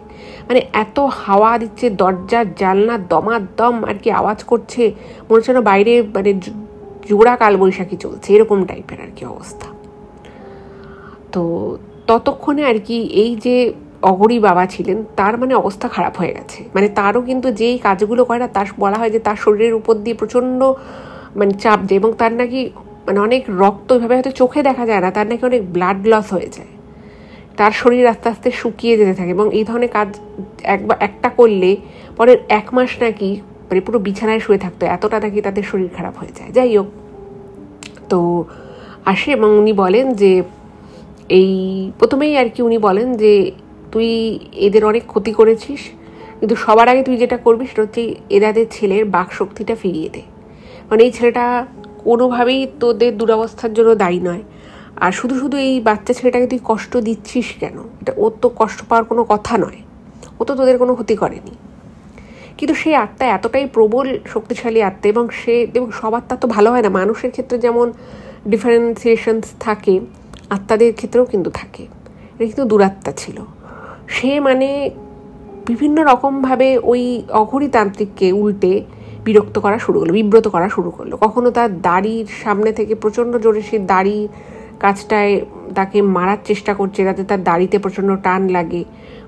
মানে এত হাওয়া দিচ্ছে, দরজার জানলা দমাদম আর কি আওয়াজ করছে, মনে হচ্ছে না বাইরে মানে জোড়া কালবৈশাখী চলছে, এরকম টাইপের আর কি অবস্থা। তো ততক্ষণে আর কি এই যে অঘরী বাবা ছিলেন, তার মানে অবস্থা খারাপ হয়ে গেছে। মানে তারও কিন্তু যেই কাজগুলো করে না, তার বলা হয় যে তার শরীরের উপর দিয়ে প্রচণ্ড মানে চাপ যায় এবং তার নাকি মানে অনেক রক্ত ওইভাবে হয়তো চোখে দেখা যায় না, তার নাকি অনেক ব্লাড লস হয়ে যায়, তার শরীর আস্তে আস্তে শুকিয়ে যেতে থাকে। এবং এই ধরনের কাজ একটা করলে পরের 1 মাস নাকি মানে পুরো বিছানায় শুয়ে থাকতো, এতটা নাকি তাদের শরীর খারাপ হয়ে যায়। যাই হোক, তো আসে এবং উনি বলেন যে এই প্রথমেই আর কি উনি বলেন যে তুই এদের অনেক ক্ষতি করেছিস, কিন্তু সবার আগে তুই যেটা করবি সেটা হচ্ছে এদের ছেলের বাকশক্তিটা ফিরিয়ে দে। মানে এই ছেলেটা কোনোভাবেই তোদের দুরবস্থার জন্য দায়ী নয়, আর শুধু শুধু এই বাচ্চা ছেলেটাকে তুই কষ্ট দিচ্ছিস কেন? এটা ওর তো কষ্ট পাওয়ার কোনো কথা নয়, ও তো তোদের কোনো ক্ষতি করেনি। কিন্তু সেই আত্মা এতটাই প্রবল শক্তিশালী আত্মা, এবং সব আত্মা তো ভালো হয় না, মানুষের ক্ষেত্রে যেমন ডিফারেন্সিয়েশনস থাকে, আত্মাদের ক্ষেত্রেও কিন্তু থাকে। এটা কিন্তু দুরাত্মা ছিল। সে মানে বিভিন্ন রকমভাবে ওই অঘরীতান্ত্রিককে উল্টে বিব্রত করা শুরু করলো। কখনো তার দাড়ির সামনে থেকে প্রচণ্ড জোরে সে দাড়ি কাছটায় তাকে মারার চেষ্টা করছে, যাতে তার দাড়িতে প্রচণ্ড টান লাগে।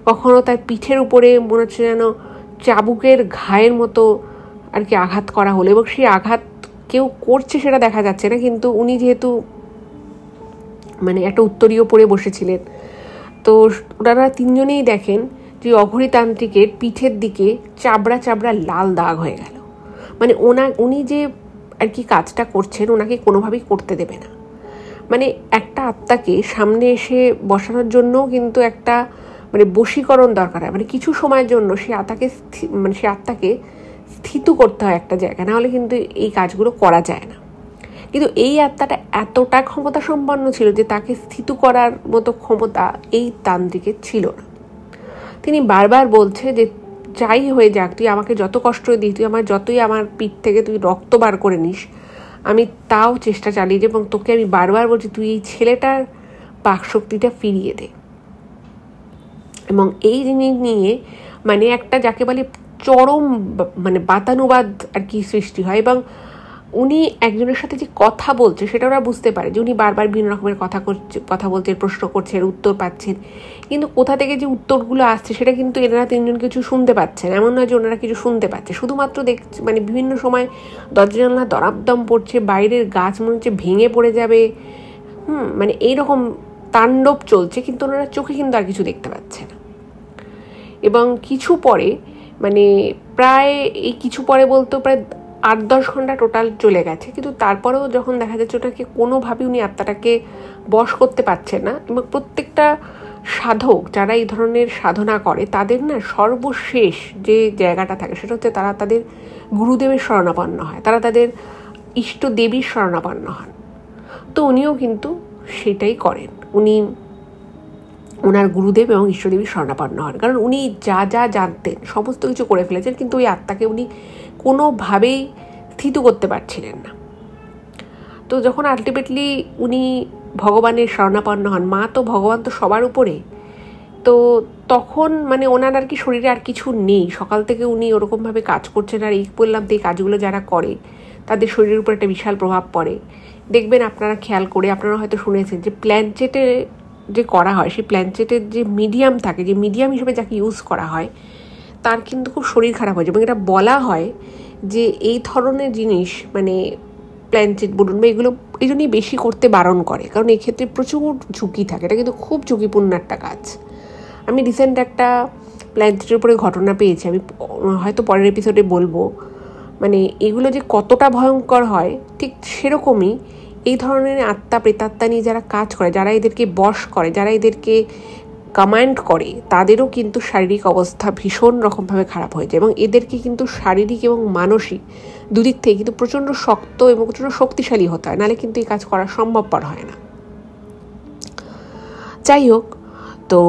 কখনো তার পিঠের উপরে মনে হচ্ছে যেন চাবুকের ঘায়ের মতো আর কি আঘাত করা হলো, এবং সেই আঘাত কেউ করছে সেটা দেখা যাচ্ছে না, কিন্তু উনি যেহেতু মানে একটা উত্তরীয় পরে বসেছিলেন, তো ওনারা তিনজনেই দেখেন যে অঘরীতান্ত্রিকের পিঠের দিকে চাবড়া চাবড়া লাল দাগ হয়ে গেল। মানে উনি যে আর কি কাজটা করছেন, ওনাকে কোনোভাবেই করতে দেবে না। মানে একটা আত্মাকে সামনে এসে বসানোর জন্য কিন্তু একটা মানে বশীকরণ দরকার হয়, মানে কিছু সময়ের জন্য সে আত্মাকে স্থিত করতে হয় একটা জায়গায়, নাহলে কিন্তু এই কাজগুলো করা যায় না। কিন্তু এই আত্মাটা এতটা ক্ষমতা সম্পন্ন ছিল যে তাকে স্থিত করার মতো ক্ষমতা এই তান্ত্রিকের ছিল না। তিনি বারবার বলছে যে যাই হয়ে যাক, তুই আমাকে যত কষ্ট দিই, তুই যতই আমার পিঠ থেকে তুই রক্ত বার করে নিস, আমি তাও চেষ্টা চালিয়ে যাই, এবং তোকে আমি বারবার বলছি তুই এই ছেলেটার বাকশক্তিটা ফিরিয়ে দে। এবং এই জিনিস নিয়ে মানে একটা যাকে বলে চরম মানে বাতানুবাদ আর কি সৃষ্টি হয়। এবং উনি একজনের সাথে যে কথা বলছে সেটা ওরা বুঝতে পারে, যে উনি বারবার বিভিন্ন রকমের কথা বলছেন, প্রশ্ন করছেন, উত্তর পাচ্ছেন, কিন্তু কোথা থেকে যে উত্তরগুলো আসছে সেটা কিন্তু এনারা তিনজন কিছু শুনতে পাচ্ছেন। এমন নয় যে ওনারা কিছু শুনতে পাচ্ছে, শুধুমাত্র মানে বিভিন্ন সময় দরজা জানলা দরাবদম পড়ছে, বাইরের গাছ মনে হচ্ছে ভেঙে পড়ে যাবে, মানে এইরকম তাণ্ডব চলছে, কিন্তু ওনারা চোখে কিন্তু আর কিছু দেখতে পাচ্ছে না। এবং কিছু পরে, মানে প্রায় এই কিছু পরে বলতেও প্রায় 8-10 ঘন্টা টোটাল চলে গেছে, কিন্তু তারপরেও যখন দেখা যাচ্ছে ওটাকে কোনোভাবেই উনি আত্মাটাকে বশ করতে পারছে না। এবং প্রত্যেকটা সাধক যারা এই ধরনের সাধনা করে তাদের না সর্বশেষ যে জায়গাটা থাকে সেটা হচ্ছে তারা তাদের গুরুদেবের শরণাপন্ন হয়, তারা তাদের ইষ্ট দেবীর শরণাপন্ন হন। তো উনিও কিন্তু সেটাই করেন, উনি ওনার গুরুদেব এবং ইষ্টদেবীর শরণাপন্ন হন, কারণ উনি যা যা জানতেন সমস্ত কিছু করে ফেলেছেন, কিন্তু ওই আত্মাকে উনি কোনোভাবেই স্থিত করতে পারছিলেন না। তো যখন আলটিমেটলি উনি ভগবানের শরণাপন্ন হন, মা তো ভগবান তো সবার উপরে, তো তখন মানে ওনার আর কি শরীরে আর কিছু নেই, সকাল থেকে উনি ওরকমভাবে কাজ করছেন। আর এই বললাম তো এই কাজগুলো যারা করে তাদের শরীরের উপর একটা বিশাল প্রভাব পড়ে। দেখবেন আপনারা খেয়াল করে, আপনারা হয়তো শুনেছেন যে প্ল্যানচেটে যে করা হয়, সেই প্ল্যানচেটের যে মিডিয়াম থাকে, যে মিডিয়াম হিসেবে যাকে ইউজ করা হয় তার কিন্তু খুব শরীর খারাপ হয়ে যায়। এবং এটা বলা হয় যে এই ধরনের জিনিস মানে প্ল্যানচেট বলুন বা এগুলো এই জন্যই বেশি করতে বারণ করে, কারণ এক্ষেত্রে প্রচুর ঝুঁকি থাকে, এটা কিন্তু খুব ঝুঁকিপূর্ণ একটা কাজ। আমি রিসেন্ট একটা প্ল্যানচেটের উপরে ঘটনা পেয়েছি, আমি হয়তো পরের এপিসোডে বলবো। মানে এগুলো যে কতটা ভয়ঙ্কর হয়, ঠিক সেরকমই এই ধরনের আত্মা প্রেতাত্মা নিয়ে যারা কাজ করে, যারা এদেরকে বশ করে, যারা এদেরকে কমান্ড করে, তাদেরও কিন্তু শারীরিক অবস্থা ভীষণ রকমভাবে খারাপ হয়ে যায়। এবং এদেরকে কিন্তু শারীরিক এবং মানসিক দুদিক থেকে কিন্তু প্রচণ্ড শক্ত এবং প্রচণ্ড শক্তিশালী হতে হয়, নাহলে কিন্তু এই কাজ করা সম্ভবপর হয় না। যাই হোক, তো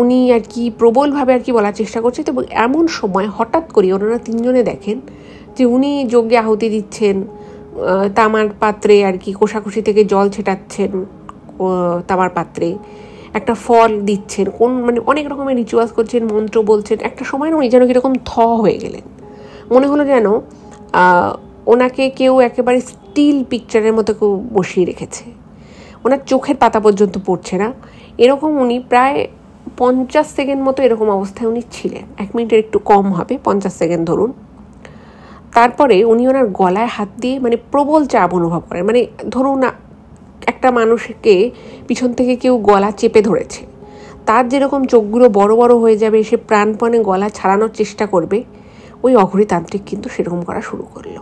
উনি আর কি প্রবলভাবে আর কি বলার চেষ্টা করছে। তো এমন সময় হঠাৎ করে ওনারা তিনজনে দেখেন যে উনি যজ্ঞে আহুতি দিচ্ছেন, তামার পাত্রে আর কি কোষাকুষি থেকে জল ছেটাচ্ছেন, তামার পাত্রে একটা ফল দিচ্ছেন, মানে অনেক রকমের রিচুয়ালস করছেন, মন্ত্র বলছেন। একটা সময় উনি যেন কীরকম হয়ে গেলেন, মনে হলো যেন ওনাকে কেউ একেবারে স্টিল পিকচারের মতো কেউ বসিয়ে রেখেছে, ওনার চোখের পাতা পর্যন্ত পড়ছে না, এরকম উনি প্রায় 50 সেকেন্ড মতো এরকম অবস্থায় উনি ছিলেন। 1 মিনিটের একটু কম হবে, 50 সেকেন্ড ধরুন। তারপরে উনি ওনার গলায় হাত দিয়ে মানে প্রবল চাপ অনুভব করেন। মানে ধরুন একটা মানুষকে পিছন থেকে কেউ গলা চেপে ধরেছে, তার যেরকম চোখগুলো বড় বড় হয়ে যাবে, সে প্রাণপণে গলা ছাড়ানোর চেষ্টা করবে, ওই অঘরীতান্ত্রিক কিন্তু সেরকম করা শুরু করলো।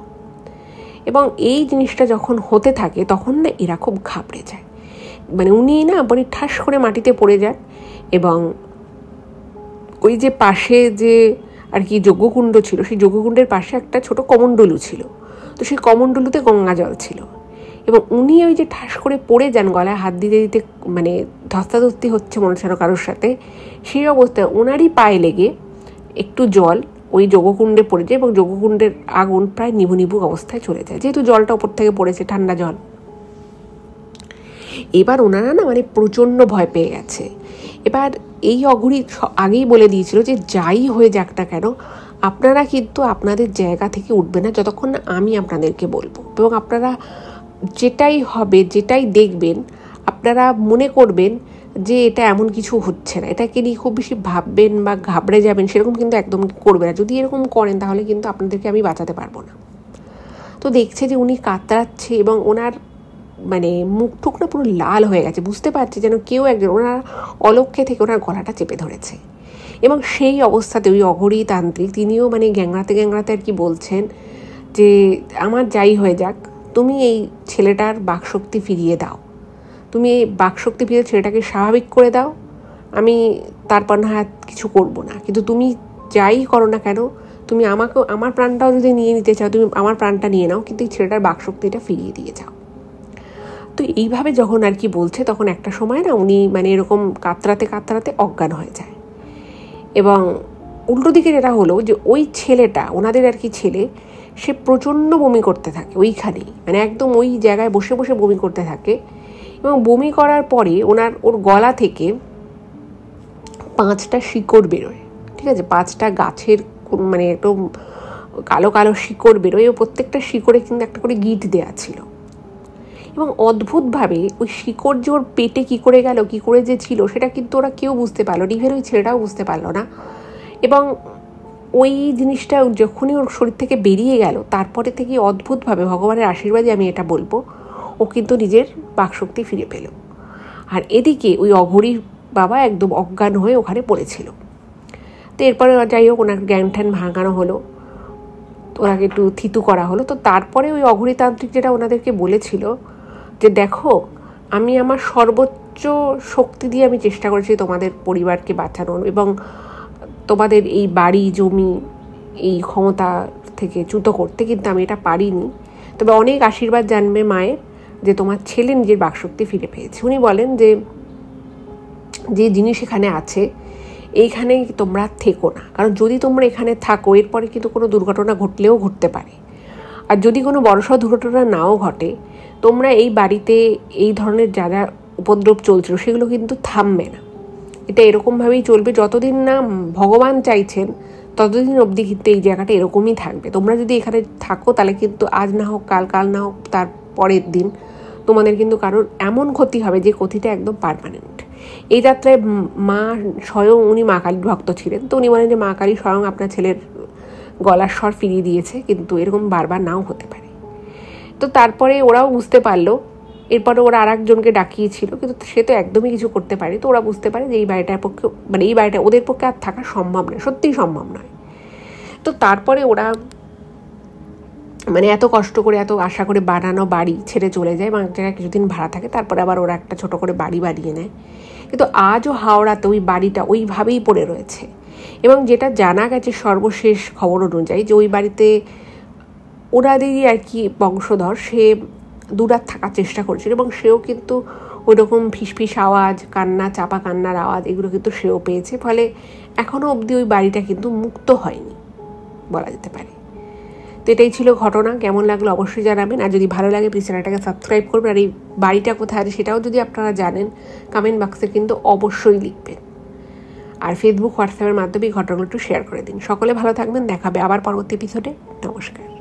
এবং এই জিনিসটা যখন হতে থাকে তখন না এরা খুব ঘাবড়ে যায়, মানে উনি না মানে ঠাস করে মাটিতে পড়ে যান। এবং ওই যে পাশে যে আর কি যজ্ঞকুণ্ড ছিল, সেই যজ্ঞকুণ্ডের পাশে একটা ছোট কমণ্ডলু ছিল, তো সেই কমণ্ডলুতে গঙ্গা জল ছিল। এবং উনি ওই যে ঠাস করে পড়ে যান, গলায় হাত দিতে দিতে মানে ধস্তাধস্তি হচ্ছে মনে হচ্ছে কারোর সাথে, সেই অবস্থায় ওনারই পায়ে লেগে একটু জল ওই যজ্ঞকুণ্ডে পড়ে যায় এবং যজ্ঞকুণ্ডের আগুন প্রায় নিভু নিভু অবস্থায় চলে যায়, যেহেতু জলটা ওপর থেকে পড়েছে, ঠান্ডা জল। এবার ওনারা না মানে প্রচণ্ড ভয় পেয়ে গেছে। এবার এই অঘরী আগেই বলে দিয়েছিল যে যাই হয়ে যাক না কেন আপনারা কিন্তু আপনাদের জায়গা থেকে উঠবে না যতক্ষণ না আমি আপনাদেরকে বলবো। এবং আপনারা যেটাই হবে, যেটাই দেখবেন, আপনারা মনে করবেন যে এটা এমন কিছু হচ্ছে না, এটাকে নিয়ে খুব বেশি ভাববেন বা ঘাবড়ে যাবেন, সেরকম কিন্তু একদম করবে না। যদি এরকম করেন তাহলে কিন্তু আপনাদেরকে আমি বাঁচাতে পারবো না। তো দেখছে যে উনি কাতরাচ্ছে এবং ওনার মানে মুখ টুক না পুরো লাল হয়ে গেছে, বুঝতে পারছে যেন কেউ একজন ওনার অলক্ষ্যে থেকে ওনার গলাটা চেপে ধরেছে। এবং সেই অবস্থাতে ওই অঘরী তান্ত্রিক তিনিও মানে গ্যাংরাতে গ্যাংরাতে আর কি বলছেন যে আমার যাই হয়ে যাক, তুমি এই ছেলেটার বাকশক্তি ফিরিয়ে দাও, তুমি এই বাকশক্তি ফিরিয়ে ছেলেটাকে স্বাভাবিক করে দাও, আমি তারপর না কিছু করবো না, কিন্তু তুমি যাই করো না কেন, তুমি আমাকেও আমার প্রাণটাও যদি নিয়ে নিতে চাও তুমি আমার প্রাণটা নিয়ে নাও, কিন্তু এই ছেলেটার বাকশক্তিটা ফিরিয়ে দিয়ে যাও। তো এইভাবে যখন আর কি বলছে তখন একটা সময় না উনি মানে এরকম কাতরাতে কাতরাতে অজ্ঞান হয়ে যায়। এবং উল্টো দিকে যেটা হলো যে ওই ছেলেটা, ওনাদের আর কি ছেলে, সে প্রচণ্ড বমি করতে থাকে ওইখানেই, মানে একদম ওই জায়গায় বসে বসে বমি করতে থাকে। এবং বমি করার পরে ওর গলা থেকে 5টা শিকড় বেরোয়, ঠিক আছে, 5টা গাছের মানে একদম কালো কালো শিকড় বেরোয়, ও প্রত্যেকটা শিকড়ে কিন্তু একটা করে গিট দেওয়া ছিল। এবং অদ্ভুতভাবে ওই শিকড় যে ওর পেটে কী করে গেল, কী করে যে ছিল, সেটা কিন্তু ওরা কেউ বুঝতে পারলো না, ইভেন ওই ছেলেটাও বুঝতে পারলো না। এবং ওই জিনিসটা যখনই ওর শরীর থেকে বেরিয়ে গেল, তারপরে থেকে অদ্ভুতভাবে ভগবানের আশীর্বাদে আমি এটা বলবো, ও কিন্তু নিজের বাকশক্তি ফিরে পেল। আর এদিকে ওই অঘরীর বাবা একদম অজ্ঞান হয়ে ওখানে পড়েছিল। তো এরপরে যাই হোক, ওনার জ্ঞান ঠ্যান ভাঙানো হলো, ওনাকে একটু থিতু করা হলো। তো তারপরে ওই অঘরীতান্ত্রিক যেটা ওনাদেরকে বলেছিল যে দেখো, আমি আমার সর্বোচ্চ শক্তি দিয়ে আমি চেষ্টা করেছি তোমাদের পরিবারকে বাঁচানোর, এবং তোমাদের এই বাড়ি জমি এই ক্ষমতা থেকে চ্যুত করতে, কিন্তু আমি এটা পারিনি। তবে অনেক আশীর্বাদ জানবে মায়ের যে তোমার ছেলে নিজের বাকশক্তি ফিরে পেয়েছে। উনি বলেন যে যে জিনিস এখানে আছে এইখানে তোমরা থেকো না, কারণ যদি তোমরা এখানে থাকো এরপরে কিন্তু কোনো দুর্ঘটনা ঘটলেও ঘটতে পারে। আর যদি কোনো বড়সড় দুর্ঘটনা নাও ঘটে, তোমরা এই বাড়িতে এই ধরনের যা যা উপদ্রব চলছিল সেগুলো কিন্তু থামবে না। এটা এরকমভাবেই চলবে, যতদিন না ভগবান চাইছেন ততদিন অবধি কিন্তু এই জায়গাটা এরকমই থাকবে। তোমরা যদি এখানে থাকো তাহলে কিন্তু আজ না হোক কাল, কাল না হোক তার পরের দিন তোমাদের কিন্তু কারোর এমন ক্ষতি হবে যে ক্ষতিটা একদম পার্মানেন্ট। এই যাত্রায় মা স্বয়ং, উনি মা কালীর ভক্ত ছিলেন, তো উনি বলেন যে মা কালী স্বয়ং আপনার ছেলের গলার স্বর ফিরিয়ে দিয়েছে, কিন্তু এরকম বারবার নাও হতে পারে। তো তারপরে ওরাও বুঝতে পারলো, এরপরে ওরা আর একজনকে ডাকিয়েছিল, কিন্তু সে তো একদমই কিছু করতে পারে। তো ওরা বুঝতে পারে যে এই বাড়িটার পক্ষে, মানে এই বাড়িটা ওদের পক্ষে আর থাকা সম্ভব নয়, সত্যিই সম্ভব নয়। তো তারপরে ওরা মানে এত কষ্ট করে, এত আশা করে বানানো বাড়ি ছেড়ে চলে যায় এবং এক জায়গায় কিছুদিন ভাড়া থাকে, তারপরে আবার ওরা একটা ছোট করে বাড়ি বানিয়ে নেয়। কিন্তু আজও হাওড়াতে ওই বাড়িটা ওইভাবেই পড়ে রয়েছে। এবং যেটা জানা গেছে সর্বশেষ খবর অনুযায়ী, যে ওই বাড়িতে ওনাদেরই আর কি বংশধর, সে দুরাত থাকার চেষ্টা করছিল, এবং সেও কিন্তু ওইরকম ফিসফিস আওয়াজ, কান্না, চাপা কান্নার আওয়াজ, এগুলো কিন্তু সেও পেয়েছে। ফলে এখনও অবধি ওই বাড়িটা কিন্তু মুক্ত হয়নি বলা যেতে পারে। তো এটাই ছিল ঘটনা। কেমন লাগলো অবশ্যই জানাবেন, আর যদি ভালো লাগে প্লিজ চ্যানেলটাকে সাবস্ক্রাইব করবেন। আর এই বাড়িটা কোথায় আছে সেটাও যদি আপনারা জানেন কমেন্ট বক্সে কিন্তু অবশ্যই লিখবেন। আর ফেসবুক, হোয়াটসঅ্যাপের মাধ্যমে ঘটনাগুলো একটু শেয়ার করে দিন। সকলে ভালো থাকবেন, দেখাবে আবার পরবর্তী এপিসোডে। নমস্কার।